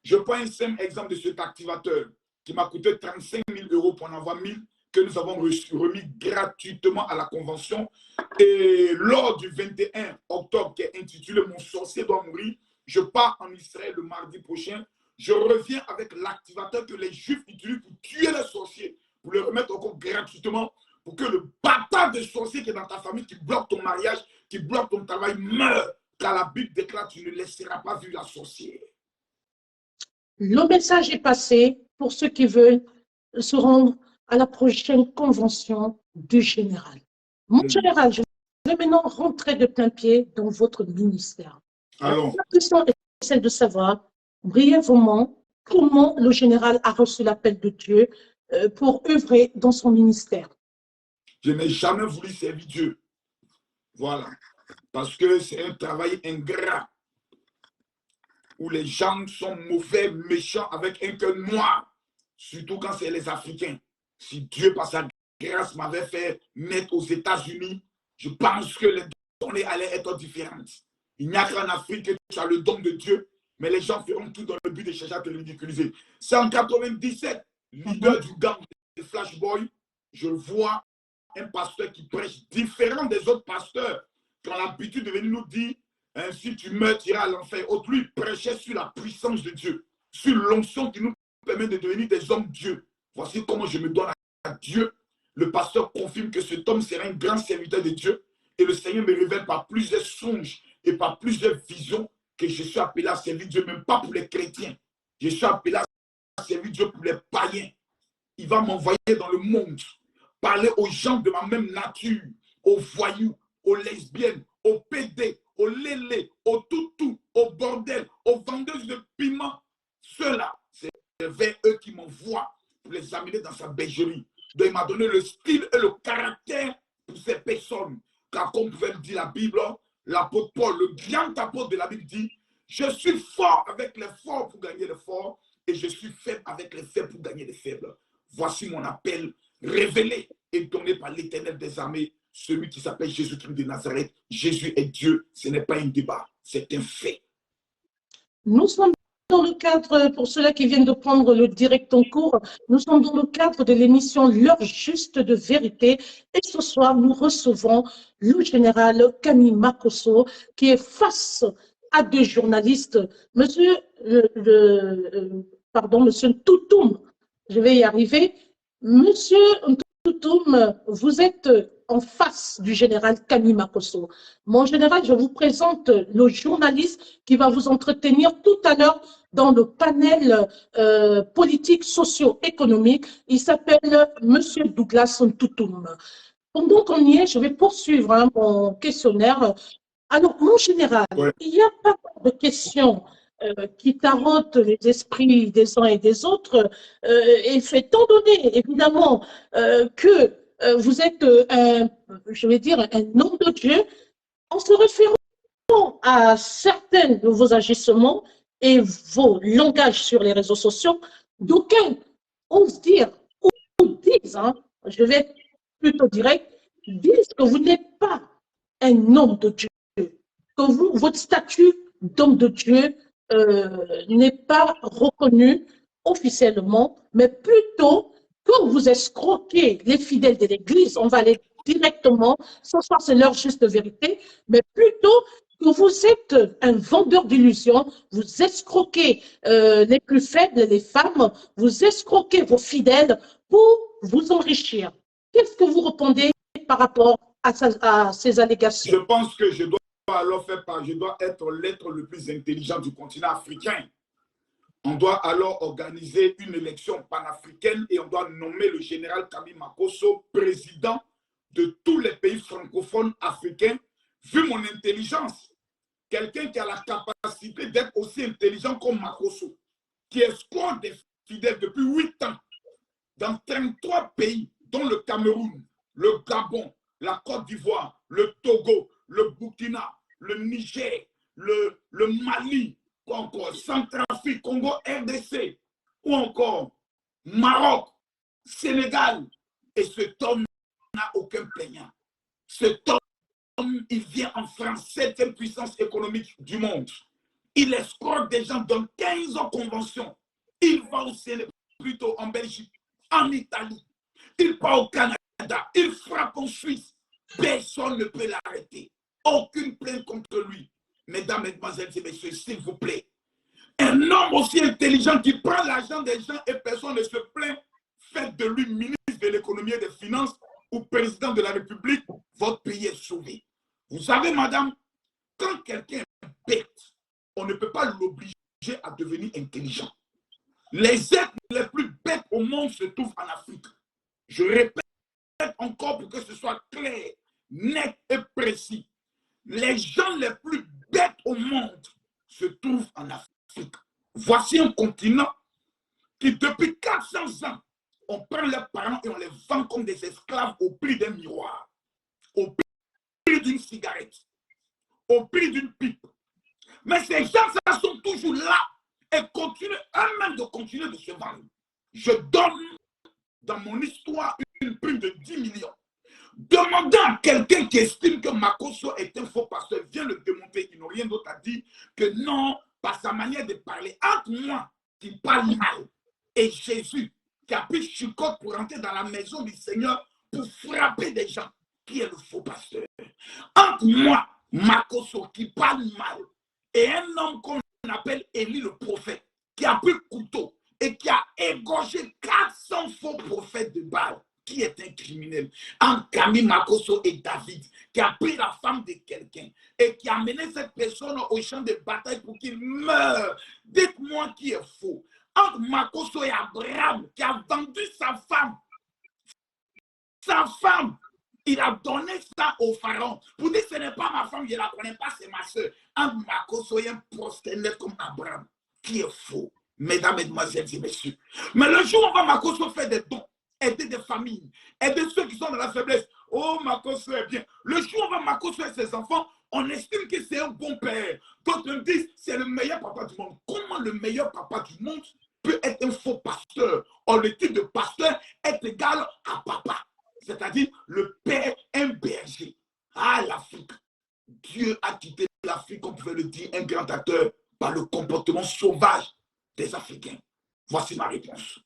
Je prends un simple exemple de cet activateur qui m'a coûté 35 000 € pour en avoir 1000 que nous avons remis gratuitement à la convention. Et lors du 21 octobre qui est intitulé « Mon sorcier doit mourir », je pars en Israël le mardi prochain. Je reviens avec l'activateur que les Juifs utilisent pour tuer les sorciers, pour le remettre encore gratuitement, pour que le bâtard de sorcier qui est dans ta famille, qui bloque ton mariage, qui bloque ton travail, meure. Car la Bible déclare, tu ne laisseras pas vivre la sorcière. Le message est passé pour ceux qui veulent se rendre à la prochaine convention du général. Mon général, je vais maintenant rentrer de plein pied dans votre ministère. Alors, la question est celle de savoir brièvement comment le général a reçu l'appel de Dieu pour œuvrer dans son ministère. Je n'ai jamais voulu servir Dieu. Voilà. Parce que c'est un travail ingrat où les gens sont mauvais, méchants, avec un cœur noir, surtout quand c'est les Africains. Si Dieu, par sa grâce, m'avait fait naître aux États-Unis, je pense que les données allaient être différentes. Il n'y a qu'en Afrique que tu as le don de Dieu, mais les gens feront tout dans le but de chercher à te ridiculiser. C'est en 97, leader du gang de Flash Boy, je vois un pasteur qui prêche différent des autres pasteurs qui ont l'habitude de venir nous dire si tu meurs, tu iras à l'enfer. Autre lui prêchait sur la puissance de Dieu, sur l'onction qui nous permet de devenir des hommes Dieu. Voici comment je me donne à Dieu. Le pasteur confirme que cet homme sera un grand serviteur de Dieu. Et le Seigneur me révèle par plusieurs songes et par plusieurs visions que je suis appelé à servir Dieu, même pas pour les chrétiens. Je suis appelé à servir Dieu pour les païens. Il va m'envoyer dans le monde, parler aux gens de ma même nature, aux voyous, aux lesbiennes, aux PD, aux lélés, aux toutous, aux bordels, aux vendeuses de piments. Ceux-là, c'est vers eux qui m'envoient pour les amener dans sa bergerie. Donc, il m'a donné le style et le caractère pour ces personnes. Car comme pouvait le dire la Bible, l'apôtre Paul, le grand apôtre de la Bible dit, je suis fort avec les forts pour gagner les forts et je suis faible avec les faibles pour gagner les faibles. Voici mon appel révélé et donné par l'Éternel des armées, celui qui s'appelle Jésus-Christ de Nazareth. Jésus est Dieu, ce n'est pas un débat, c'est un fait. Nous sommes dans le cadre, pour ceux-là qui viennent de prendre le direct en cours, nous sommes dans le cadre de l'émission L'heure juste de vérité. Et ce soir, nous recevons le général Camille Makosso, qui est face à deux journalistes. Monsieur, monsieur Toutoum, je vais y arriver. Monsieur Toutoum, vous êtes en face du général Camille Makosso. Mon général, je vous présente le journaliste qui va vous entretenir tout à l'heure dans le panel politique socio-économique. Il s'appelle Monsieur Douglas Toutoum. Pendant qu'on y est, je vais poursuivre mon questionnaire. Alors, mon général, il y a pas mal de questions qui tarautent les esprits des uns et des autres. Et étant donné, évidemment, que vous êtes, je vais dire, un homme de Dieu, en se référant à certains de vos agissements et vos langages sur les réseaux sociaux, d'aucuns osent dire, ou disent, je vais être plutôt direct, disent que vous n'êtes pas un homme de Dieu, que votre statut d'homme de Dieu n'est pas reconnu officiellement, mais plutôt que vous escroquez les fidèles de l'Église, on va aller directement, ce soir c'est l'heure juste de vérité, mais plutôt que vous êtes un vendeur d'illusions, vous escroquez les plus faibles, les femmes, vous escroquez vos fidèles pour vous enrichir. Qu'est-ce que vous répondez par rapport à ces allégations? Je pense que je dois alors je dois être l'être le plus intelligent du continent africain. On doit alors organiser une élection panafricaine et on doit nommer le général Camille Makosso président de tous les pays francophones africains. Vu mon intelligence, quelqu'un qui a la capacité d'être aussi intelligent comme Makosso, qui escroque des fidèles depuis 8 ans dans 33 pays, dont le Cameroun, le Gabon, la Côte d'Ivoire, le Togo, le Burkina, le Niger, le Mali, ou encore Centrafrique, Congo, RDC, ou encore Maroc, Sénégal. Et cet homme n'a aucun plaignant. Cet homme, il vient en France, 7e puissance économique du monde. Il escroque des gens dans 15 conventions. Il va au Sénégal, plutôt en Belgique, en Italie. Il part au Canada, il frappe en Suisse. Personne ne peut l'arrêter. Aucune plainte contre lui. Mesdames, mesdemoiselles et messieurs, s'il vous plaît. Un homme aussi intelligent qui prend l'argent des gens et personne ne se plaint, faites de lui ministre de l'économie et des finances ou président de la République, votre pays est sauvé. Vous savez, madame, quand quelqu'un est bête, on ne peut pas l'obliger à devenir intelligent. Les êtres les plus bêtes au monde se trouvent en Afrique. Je répète encore pour que ce soit clair, net et précis. Les gens les plus bêtes au monde se trouvent en Afrique. Voici un continent qui, depuis 400 ans, on prend leurs parents et on les vend comme des esclaves au prix d'un miroir, au prix d'une cigarette, au prix d'une pipe. Mais ces gens-là sont toujours là et continuent eux-mêmes de continuer de se vendre. Je donne dans mon histoire une prime de 10 millions. Demandez à quelqu'un qui estime que Makosso est un faux pasteur, viens le démontrer. Ils n'ont rien d'autre à dire que non, par sa manière de parler. Entre moi qui parle mal et Jésus qui a pris chicotte pour entrer dans la maison du Seigneur pour frapper des gens, qui est le faux pasteur? Entre moi, Makosso, qui parle mal, et un homme qu'on appelle Élie le prophète, qui a pris couteau et qui a égorgé 400 faux prophètes de Baal, qui est un criminel, entre Camille Makosso et David, qui a pris la femme de quelqu'un et qui a mené cette personne au champ de bataille pour qu'il meure. Dites-moi qui est faux. Entre Makosso et Abraham, qui a vendu sa femme, il a donné ça au pharaon pour dire ce n'est pas ma femme, je ne la connais pas, c'est ma soeur. Entre Makosso et un prosterné comme Abraham, qui est faux, mesdames, mesdemoiselles et messieurs. Mais le jour où Makosso fait des dons, aider des familles, aider ceux qui sont dans la faiblesse. Oh, Makosso est bien. Le jour où Makosso et ses enfants, on estime que c'est un bon père. D'autres me disent c'est le meilleur papa du monde. Comment le meilleur papa du monde peut être un faux pasteur. Or, le titre de pasteur est égal à papa. C'est-à-dire le père, un berger. Ah, l'Afrique. Dieu a quitté l'Afrique, on pouvait le dire, un grand acteur par le comportement sauvage des Africains. Voici ma réponse.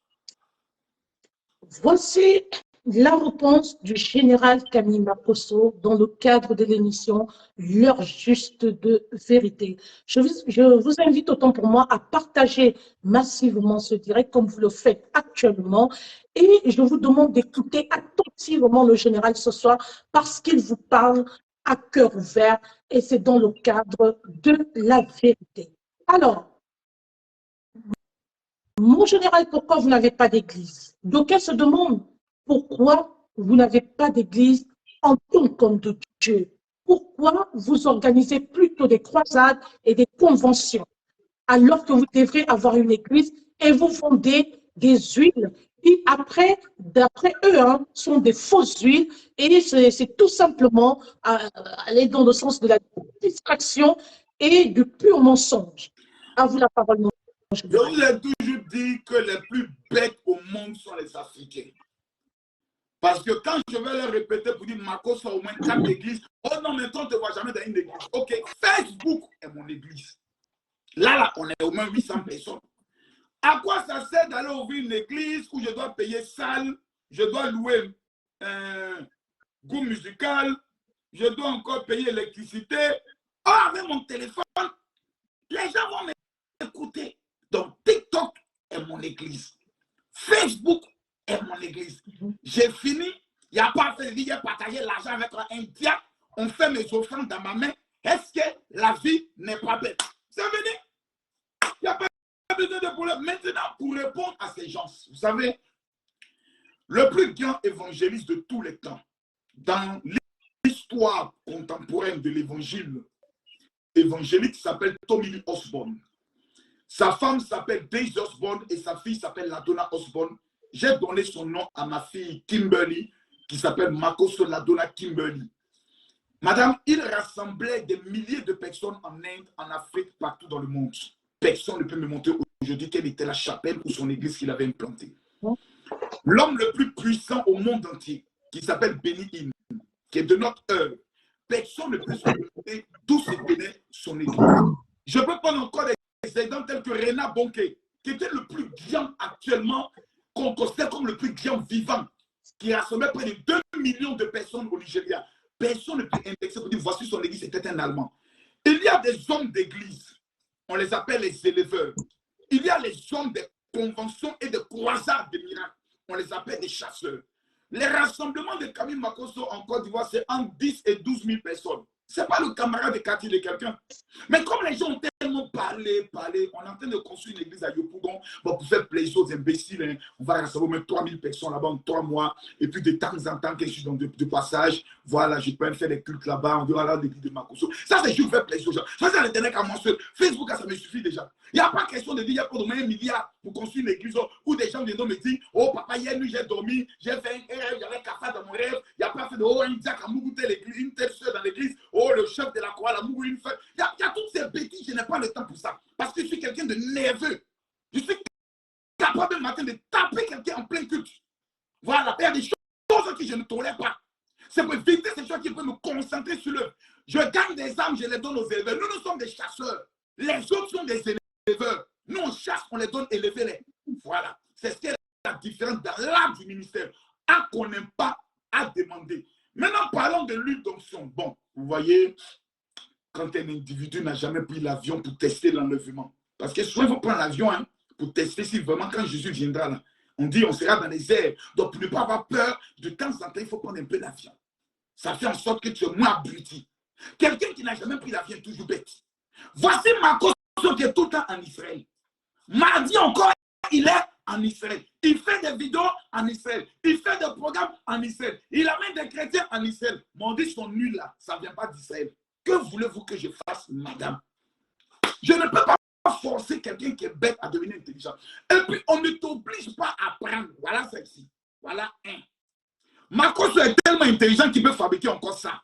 Voici la réponse du général Camille Makosso dans le cadre de l'émission L'heure juste de vérité. Je vous invite autant pour moi à partager massivement ce direct comme vous le faites actuellement et je vous demande d'écouter attentivement le général ce soir parce qu'il vous parle à cœur ouvert et c'est dans le cadre de la vérité. Alors, mon général, pourquoi vous n'avez pas d'église? D'aucuns se demandent pourquoi vous n'avez pas d'église en tant qu'homme de Dieu. Pourquoi vous organisez plutôt des croisades et des conventions alors que vous devrez avoir une église et vous vendez des huiles qui après, d'après eux, sont des fausses huiles et c'est tout simplement aller dans le sens de la distraction et du pur mensonge. À vous la parole, mon Je vous ai toujours dit que les plus bêtes au monde sont les Africains. Parce que quand je vais leur répéter pour dire Marcos a au moins 4 églises, oh non, mais toi, on ne te voit jamais dans une église. Ok, Facebook est mon église. Là, on est au moins 800 personnes. À quoi ça sert d'aller ouvrir une église où je dois payer salle, je dois louer un goût musical, je dois encore payer l'électricité. Oh, avec mon téléphone, les gens vont m'écouter. Donc, TikTok est mon église. Facebook est mon église. J'ai fini. Il n'y a pas fait de vie, j'ai partagé l'argent avec un diable. On fait mes offrandes dans ma main. Est-ce que la vie n'est pas belle? C'est venu. Il n'y a pas besoin de problème. Maintenant, pour répondre à ces gens, vous savez, le plus grand évangéliste de tous les temps, dans l'histoire contemporaine de l'évangile évangélique, s'appelle Tommy Lee Osborne. Sa femme s'appelle Daisy Osborne et sa fille s'appelle Ladonna Osborne. J'ai donné son nom à ma fille Kimberly, qui s'appelle Makosso Ladonna Kimberly. Madame, il rassemblait des milliers de personnes en Inde, en Afrique, partout dans le monde. Personne ne peut me montrer aujourd'hui quelle était la chapelle ou son église qu'il avait implantée. L'homme le plus puissant au monde entier, qui s'appelle Benny Hinn, qui est de notre heure, personne ne peut se demander d'où se tenait son église. Je peux prendre encore des exemples tels que Reinhard Bonnke, qui était le plus grand actuellement, qu'on considère comme le plus grand vivant, qui rassemblait près de 2 millions de personnes au Nigeria. Personne ne peut indexer pour dire voici son église, c'était un Allemand. Il y a des hommes d'église, on les appelle les éleveurs. Il y a les hommes des conventions et des croisades de miracles, on les appelle des chasseurs. Les rassemblements de Camille Makosso en Côte d'Ivoire, c'est entre 10 et 12 000 personnes. Ce n'est pas le camarade de quartier de quelqu'un. Mais comme les gens ont tellement parlé, on est en train de construire une église à Yopougon, bon, pour faire plaisir aux imbéciles, hein, on va rassembler même 3 000 personnes là-bas en 3 mois. Et puis de temps en temps, quand je suis dans de passage, voilà, je peux faire des cultes là-bas, on dit voilà l'église de Makosso. Ça, c'est juste faire plaisir aux gens. Ça, c'est l'internet à moi seul. Facebook, ça me suffit déjà. Il n'y a pas question de dire il y a pas de moins 1 milliard pour construire une église où des gens viennent me dire oh papa, hier nuit j'ai dormi, j'ai fait un rêve, j'avais un café dans mon rêve, il n'y a pas fait de oh un diacre a mouru une telle soeur dans l'église, oh le chef de la croix a mouru une femme. Il y a toutes ces bêtises, je n'ai pas le temps pour ça. Parce que je suis quelqu'un de nerveux. Je suis capable le matin de taper quelqu'un en plein culte. Voilà, il y a des choses que je ne tolère pas. C'est pour éviter ces choses qui peuvent me concentrer sur eux. Je gagne des âmes, je les donne aux éleveurs. Nous sommes des chasseurs. Les autres sont des éleveurs. Nous, on chasse, on les donne, élevez-les. Voilà. C'est ce qui est la différence dans l'art du ministère. À qu'on n'aime pas, à demander. Maintenant, parlons de lutte d'onction. Bon, vous voyez, quand un individu n'a jamais pris l'avion pour tester l'enlèvement. Parce que souvent, il faut prendre l'avion pour tester si vraiment, quand Jésus viendra là, on dit on sera dans les airs. Donc, pour ne pas avoir peur, de temps en temps, il faut prendre un peu l'avion. Ça fait en sorte que tu es moins abruti. Quelqu'un qui n'a jamais pris l'avion est toujours bête. Voici Makosso qui est tout le temps en Israël. Mardi encore, il est en Israël. Il fait des vidéos en Israël. Il fait des programmes en Israël. Il amène des chrétiens en Israël. Mais on dit son nul là, ça ne vient pas d'Israël. Que voulez-vous que je fasse, madame? Je ne peux pas forcer quelqu'un qui est bête à devenir intelligent. Et puis, on ne t'oblige pas à apprendre. Voilà celle-ci. Voilà un. Makosso est tellement intelligent qu'il peut fabriquer encore ça.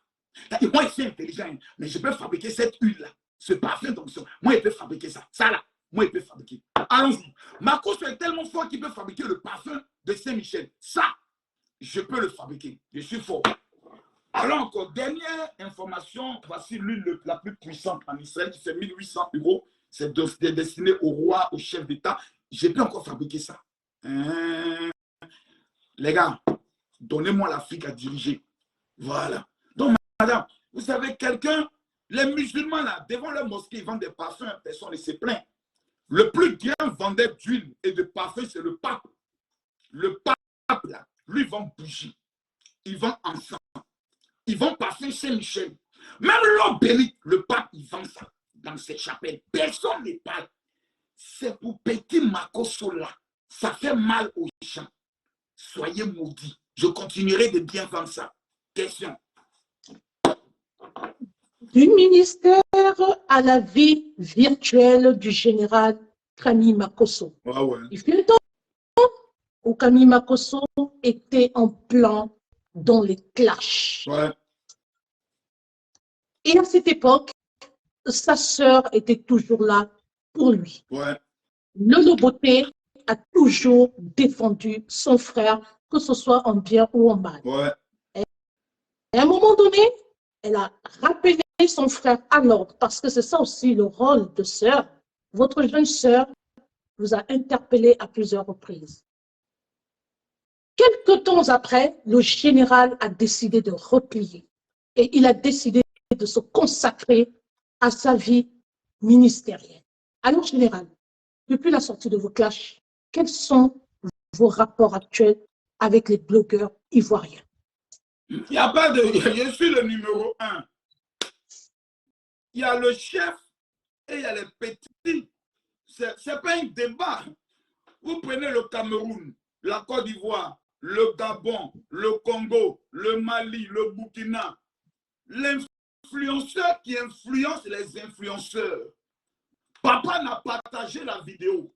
Moi, je suis intelligent, mais je peux fabriquer cette huile-là. Ce parfum d'onction. Moi, il peut fabriquer ça. Ça là, moi, il peut fabriquer. allons-y. Makoso est tellement fort qu'il peut fabriquer le parfum de Saint-Michel. Ça, je peux le fabriquer. Je suis fort. Alors encore, dernière information, voici l'huile la plus puissante en Israël qui fait 1800 €. C'est destiné au roi, au chef d'État. J'ai pu encore fabriquer ça. Les gars, donnez-moi l'Afrique à diriger. Voilà. Donc, madame, vous savez, quelqu'un, les musulmans, là, devant leur mosquée, ils vendent des parfums, personne ne se plaint. Le plus grand vendeur d'huile et de parfums, c'est le pape. Le pape, là, lui, vend bougies. Il vend encens. Ils vont parfum Saint-Michel. Même l'eau bénite, le pape, il vend ça dans ses chapelles. Personne ne parle. C'est pour petit Makoso là. Ça fait mal aux gens. Soyez maudits. Je continuerai de bien vendre ça. Question. Du ministère à la vie virtuelle du général Kami Makoso. Ah ouais. Il fut un temps où Kami Makoso était en plan dans les clashs. Ouais. Et à cette époque, sa sœur était toujours là pour lui. Ouais. Lolo Beauté a toujours défendu son frère, que ce soit en bien ou en mal. Ouais. Et à un moment donné, elle a rappelé son frère à l'ordre, parce que c'est ça aussi le rôle de sœur. Votre jeune sœur vous a interpellé à plusieurs reprises. Quelques temps après, le général a décidé de replier et il a décidé de se consacrer à sa vie ministérielle. Alors, général, depuis la sortie de vos clashs, quels sont vos rapports actuels avec les blogueurs ivoiriens? Il n'y a pas de... Je suis le numéro 1. Il y a le chef et il y a les petits. Ce n'est pas un débat. Vous prenez le Cameroun, la Côte d'Ivoire, le Gabon, le Congo, le Mali, le Burkina. L'influenceur qui influence les influenceurs. Papa n'a partagé la vidéo.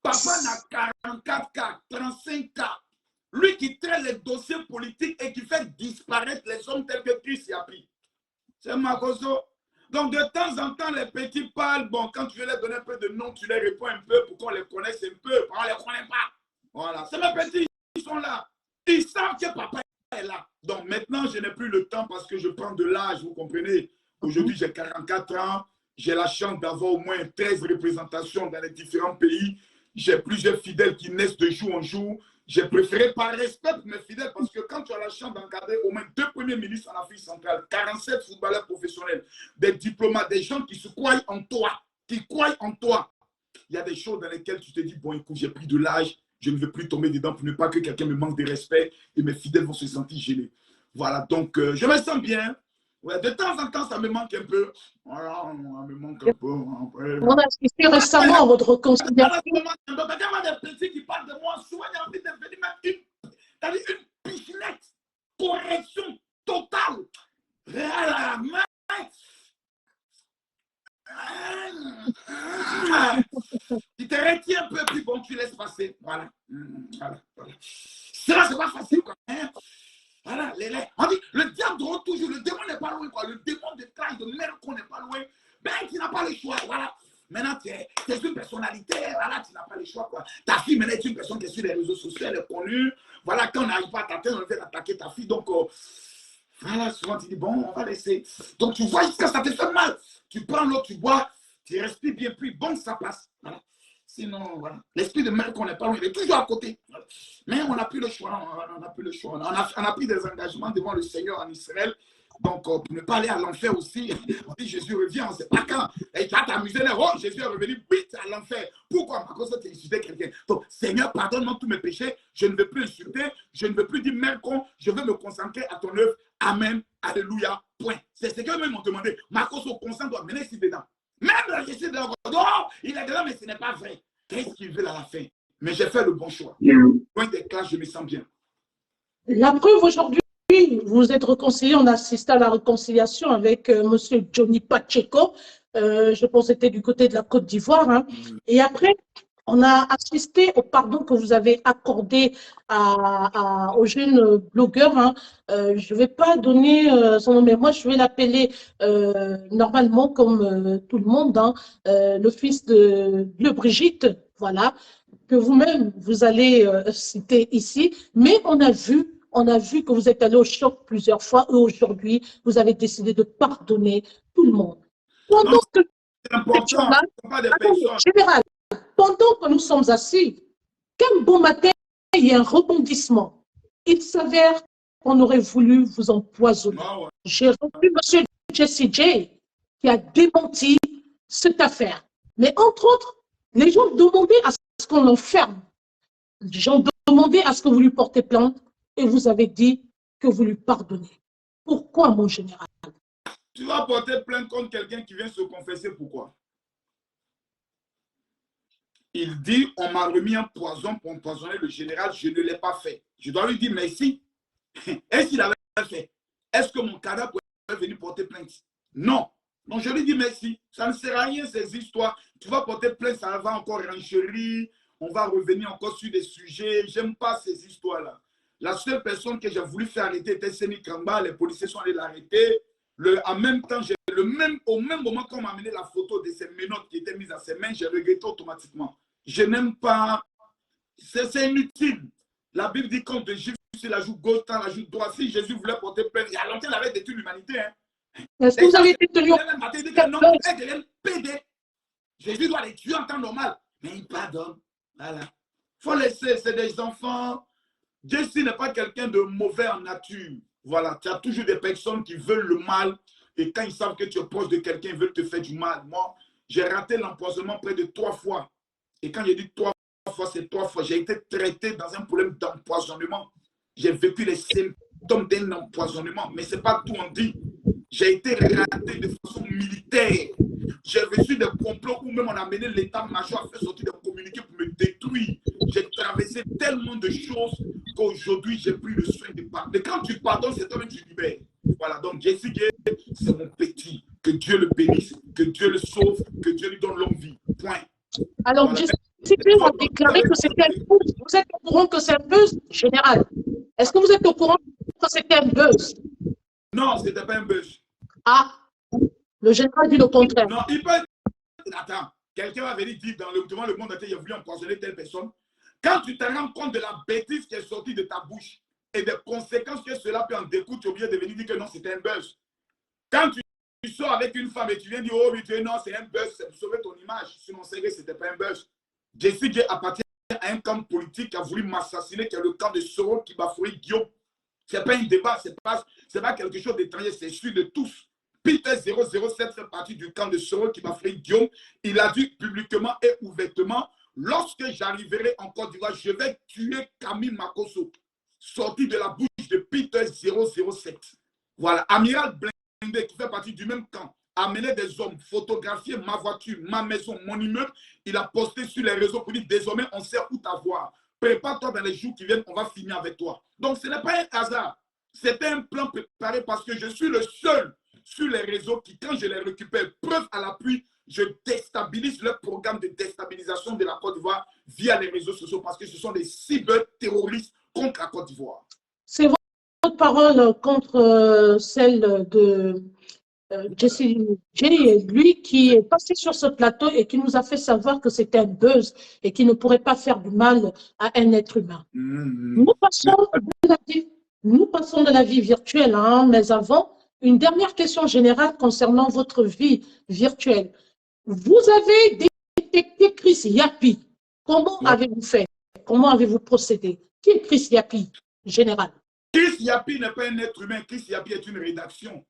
Papa n'a 44K, 35K. Lui qui traite les dossiers politiques et qui fait disparaître les hommes tels que Chris Yapi. C'est Makoso. Donc, de temps en temps, les petits parlent. Bon, quand tu veux leur donner un peu de nom, tu leur réponds un peu pour qu'on les connaisse un peu. On ne les connaît pas. Voilà. C'est mes petits. Ils sont là. Ils savent que papa est là. Donc, maintenant, je n'ai plus le temps parce que je prends de l'âge. Vous comprenez? Aujourd'hui, j'ai 44 ans. J'ai la chance d'avoir au moins 13 représentations dans les différents pays. J'ai plusieurs fidèles qui naissent de jour en jour. J'ai préféré par respect pour mes fidèles parce que quand tu as la chance d'encadrer au moins 2 premiers ministres en Afrique centrale, 47 footballeurs professionnels, des diplomates, des gens qui se croient en toi, qui croient en toi, il y a des choses dans lesquelles tu te dis, bon écoute, j'ai pris de l'âge, je ne veux plus tomber dedans pour ne pas que quelqu'un me manque de respect et mes fidèles vont se sentir gênés. Voilà, donc je me sens bien. Ouais, de temps en temps, ça me manque un peu. Voilà, ça me manque un peu. On a assisté récemment à votre réconciliation. Il y a des petits qui parlent de moi. Souvent, il y a envie de venir mettre une pichenette. Correction totale. Tu te retiens un peu, puis bon, tu laisses passer. Voilà. Voilà. Cela, c'est pas facile, quoi. Voilà, on dit, le diable drôle toujours, le démon n'est pas loin, quoi. Le démon de classe, de merde qu'on n'est pas loin, ben, tu n'as pas le choix, voilà. Maintenant, tu es une personnalité, voilà, tu n'as pas le choix, quoi. Ta fille, maintenant, est une personne qui est sur les réseaux sociaux, elle est connue. Voilà, quand on n'arrive pas à t'atteindre, on vient d'attaquer ta fille, donc, voilà, souvent, tu dis, bon, on va laisser. Donc, tu vois jusqu'à ça te fait mal. Tu prends l'eau, tu bois, tu respires bien, puis bon, ça passe, voilà. Sinon, voilà. L'esprit de merde qu'on n'est pas loin, il est toujours à côté. Mais on n'a plus le choix. On n'a plus le choix. On a pris des engagements devant le Seigneur en Israël. Donc, pour ne pas aller à l'enfer aussi, on dit Jésus revient, on ne sait pas quand. Et tu vas t'amuser là. Oh, Jésus est revenu, vite à l'enfer. Pourquoi? Parce que tu as insulté quelqu'un. Donc, Seigneur, pardonne-moi tous mes péchés. Je ne veux plus insulter. Je ne veux plus dire merde con. Je veux me concentrer à ton œuvre. Amen. Alléluia. Point. C'est ce qu'eux-mêmes m'ont demandé. Marcos, au consent doit mener ici dedans. Même là, je suis dedans. Oh, il est dedans, mais ce n'est pas vrai. Qu'est-ce qu'ils veulent à la fin? Mais j'ai fait le bon choix. Point des classes, je me sens bien. La preuve aujourd'hui, vous êtes réconcilié, on a assisté à la réconciliation avec M. Johnny Pacheco. Je pense que c'était du côté de la Côte d'Ivoire. Hein. Et après, on a assisté au pardon que vous avez accordé aux jeunes blogueurs. Hein. Je ne vais pas donner son nom, mais moi, je vais l'appeler normalement comme tout le monde, hein, le fils de Brigitte. voilà, que vous-même, vous allez citer ici, mais on a vu que vous êtes allé au choc plusieurs fois et aujourd'hui, vous avez décidé de pardonner tout le monde. Non, Pendant que c'est important. là, Ce ne sont pas des attendez, personnes. général, pendant que nous sommes assis, quel bon matin, il y a un rebondissement. Il s'avère qu'on aurait voulu vous empoisonner. Ah ouais. J'ai reçu M. Jesse J qui a démenti cette affaire. Mais entre autres, les gens demandaient à ce qu'on l'enferme. Les gens demandaient à ce que vous lui portez plainte et vous avez dit que vous lui pardonnez. Pourquoi, mon général? Tu vas porter plainte contre quelqu'un qui vient se confesser. Pourquoi? Il dit, on m'a remis un poison pour empoisonner le général, je ne l'ai pas fait. Je dois lui dire merci. Et s'il avait fait, est-ce que mon cadavre pourrait venir porter plainte? Non. Donc je lui dis merci. Ça ne sert à rien ces histoires. Tu vas porter plainte, ça va encore renchérir. On va revenir encore sur des sujets. J'aime pas ces histoires-là. La seule personne que j'ai voulu faire arrêter était Seni Kamba. Les policiers sont allés l'arrêter. En même temps, au même moment qu'on m'a amené la photo de ses menottes qui étaient mises à ses mains, j'ai regretté automatiquement. Je n'aime pas. C'est inutile. La Bible dit qu'on te gifle sur la joue gauche, dans la joue droite. Si Jésus voulait porter plainte, il y a longtemps, il avait détruit l'humanité. Hein. Est-ce que vous avez été tenu au courant? Elle devient pédé. Jésus doit les tuer en temps normal. Mais il pardonne. Voilà. Il faut laisser, c'est des enfants. Jesse n'est pas quelqu'un de mauvais en nature. Voilà, tu as toujours des personnes qui veulent le mal et quand ils savent que tu es proche de quelqu'un, ils veulent te faire du mal. Moi, j'ai raté l'empoisonnement près de 3 fois. Et quand j'ai dit 3 fois, c'est 3 fois. J'ai été traité dans un problème d'empoisonnement. J'ai vécu les symptômes d'un empoisonnement, mais ce n'est pas tout on dit. J'ai été raté de façon militaire. J'ai reçu des complots où même on a amené l'état-major à faire sortir des communiqués pour me détruire. J'ai traversé tellement de choses qu'aujourd'hui, j'ai pris le soin de pardonner. Mais quand tu pardonnes, c'est toi-même qui libères. Voilà, donc Jesse Gay, c'est mon petit. Que Dieu le bénisse, que Dieu le sauve, que Dieu lui donne longue vie. Point. Alors, voilà. Jesse Gay a déclaré que c'était un buzz. Vous êtes au courant que c'est un buzz, général? Est-ce que vous êtes au courant que c'était un buzz? Non, ce n'était pas un buzz. Ah, le général dit le contraire. Non, il peut. Attends, quelqu'un va venir dire devant le monde entier, il a voulu empoisonner telle personne. Quand tu te rends compte de la bêtise qui est sortie de ta bouche et des conséquences que cela peut en découler, tu es obligé de venir dire que non, c'était un buzz. Quand tu sors avec une femme et tu viens dire, oh oui, non, c'est un buzz, c'est pour sauver ton image. Sinon, c'est vrai, ce n'était pas un buzz. Jesse Gay appartient à un camp politique qui a voulu m'assassiner, qui est le camp de Soro qui bafouille Guillaume. Ce n'est pas un débat, ce n'est pas quelque chose d'étranger, c'est celui de tous. Peter 007 fait partie du camp de Soro qui bafouille Guillaume. Il a dit publiquement et ouvertement, lorsque j'arriverai en Côte d'Ivoire, je vais tuer Camille Makosso, sorti de la bouche de Peter 007. Voilà, Amiral Blindé, qui fait partie du même camp, a amené des hommes, photographié ma voiture, ma maison, mon immeuble. Il a posté sur les réseaux pour dire, désormais, on sait où t'avoir. Prépare-toi dans les jours qui viennent, on va finir avec toi. Donc, ce n'est pas un hasard. C'était un plan préparé parce que je suis le seul sur les réseaux qui, quand je les récupère, preuve à l'appui, je déstabilise le programme de déstabilisation de la Côte d'Ivoire via les réseaux sociaux parce que ce sont des cyber-terroristes contre la Côte d'Ivoire. C'est votre parole contre celle de Jesse J, lui qui est passé sur ce plateau et qui nous a fait savoir que c'était un buzz et qui ne pourrait pas faire du mal à un être humain. Nous passons de la vie virtuelle, hein, mais avant, une dernière question générale concernant votre vie virtuelle. Vous avez détecté Chris Yapi. Comment avez-vous fait? Comment avez-vous procédé? Qui est Chris Yapi, général? Chris Yapi n'est pas un être humain. Chris Yapi est une rédaction.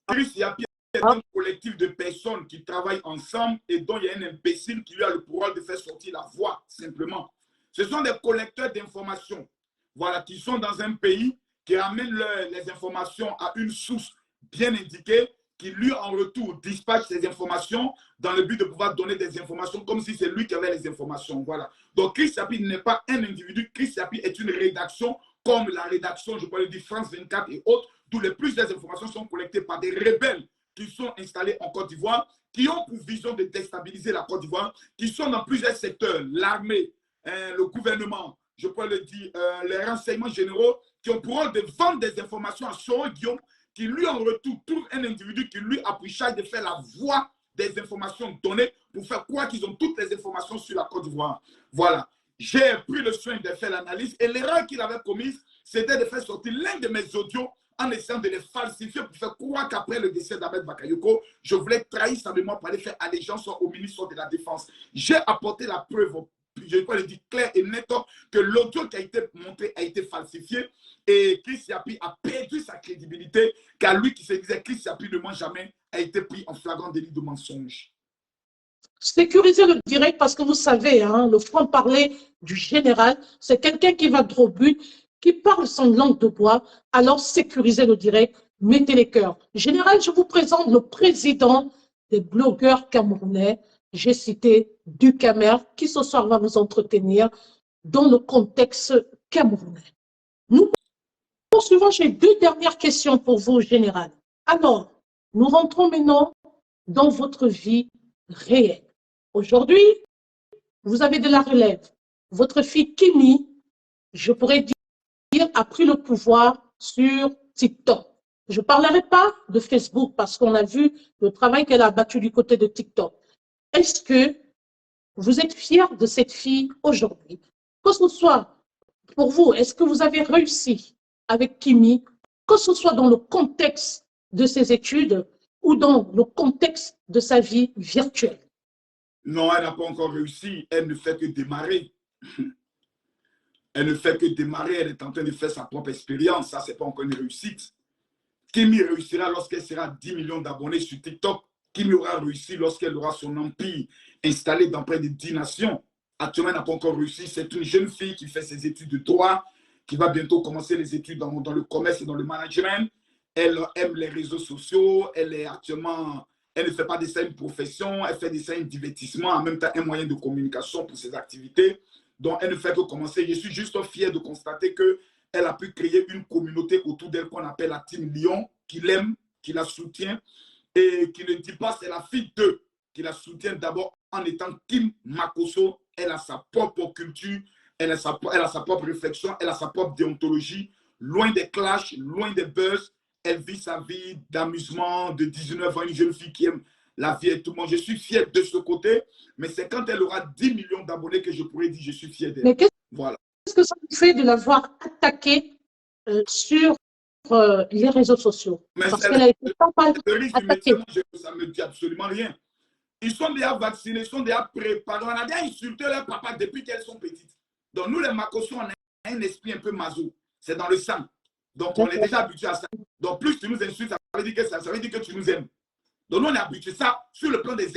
Chris Yapi est un collectif de personnes qui travaillent ensemble et dont il y a un imbécile qui lui a le pouvoir de faire sortir la voix, simplement. Ce sont des collecteurs d'informations, voilà, qui sont dans un pays, qui amènent les informations à une source bien indiquée, qui lui, en retour, dispatche ces informations dans le but de pouvoir donner des informations comme si c'est lui qui avait les informations. Voilà. Donc, Chris Yapi n'est pas un individu. Chris Yapi est une rédaction, comme la rédaction, je peux le dire, France 24 et autres, d'où les plus des informations sont collectées par des rebelles qui sont installés en Côte d'Ivoire, qui ont pour vision de déstabiliser la Côte d'Ivoire, qui sont dans plusieurs secteurs, l'armée, le gouvernement, je peux le dire, les renseignements généraux, qui ont pour rôle de vendre des informations à Soro Guillaume, qui lui en retour trouve un individu qui lui a pris charge de faire la voix des informations données pour faire croire qu'ils ont toutes les informations sur la Côte d'Ivoire. Voilà. J'ai pris le soin de faire l'analyse et l'erreur qu'il avait commise, c'était de faire sortir l'un de mes audios en essayant de les falsifier pour faire croire qu'après le décès d'Ahmed Bakayoko, je voulais trahir sa mémoire pour aller faire allégeance au ministre de la Défense. J'ai apporté la preuve, je peux le dire clair et net, que l'audio qui a été montré a été falsifié et Chris Yapi a perdu sa crédibilité, car lui qui se disait Chris Yapi ne ment jamais a été pris en flagrant délit de mensonge. Sécuriser le direct parce que vous savez, hein, le franc-parler du général, c'est quelqu'un qui va droit au but, qui parle son langue de bois. Alors sécurisez le direct, mettez les cœurs. Général, je vous présente le président des blogueurs camerounais. J'ai cité Ducamer, qui ce soir va vous entretenir dans le contexte camerounais. Nous poursuivons. J'ai deux dernières questions pour vous, Général. Alors, nous rentrons maintenant dans votre vie réelle. Aujourd'hui, vous avez de la relève. Votre fille Kimi, je pourrais dire, a pris le pouvoir sur TikTok. Je ne parlerai pas de Facebook parce qu'on a vu le travail qu'elle a battu du côté de TikTok. Est-ce que vous êtes fier de cette fille aujourd'hui? Que ce soit pour vous, est-ce que vous avez réussi avec Kimi, que ce soit dans le contexte de ses études ou dans le contexte de sa vie virtuelle? Non, elle n'a pas encore réussi. Elle ne fait que démarrer. Elle ne fait que démarrer. Elle est en train de faire sa propre expérience. Ça, ce n'est pas encore une réussite. Kimi réussira lorsqu'elle sera 10 millions d'abonnés sur TikTok. Kimi aura réussi lorsqu'elle aura son empire installé dans près de 10 nations. Actuellement, elle n'a pas encore réussi. C'est une jeune fille qui fait ses études de droit, qui va bientôt commencer les études dans le commerce et dans le management. Elle aime les réseaux sociaux. Elle est actuellement... Elle ne fait pas de ça une profession, elle fait de ça un divertissement, en même temps un moyen de communication pour ses activités. Donc, elle ne fait que commencer. Je suis juste fier de constater qu'elle a pu créer une communauté autour d'elle qu'on appelle la Team Lyon, qui l'aime, qui la soutient et qui ne dit pas c'est la fille d'eux, qui la soutient d'abord en étant Team Makosso. Elle a sa propre culture, elle a sa propre réflexion, elle a sa propre déontologie, loin des clashs, loin des buzz. Elle vit sa vie d'amusement de 19 ans, une jeune fille qui aime la vie et tout le monde. Je suis fier de ce côté, mais c'est quand elle aura 10 millions d'abonnés que je pourrais dire je suis fier d'elle. Mais voilà. Qu'est-ce que ça vous fait de l'avoir attaquée sur les réseaux sociaux? Mais parce qu'elle a été pas mal attaquée. Ça ne me dit absolument rien. Ils sont déjà vaccinés, ils sont déjà préparés. On a déjà insulté leur papa depuis qu'elles sont petites. Donc nous, les Makosso, on a un esprit un peu maso. C'est dans le sang. Donc, on est déjà habitué à ça. Donc, plus tu nous insultes, ça veut dire que tu nous aimes. Donc, nous, on est habitué à ça sur le plan des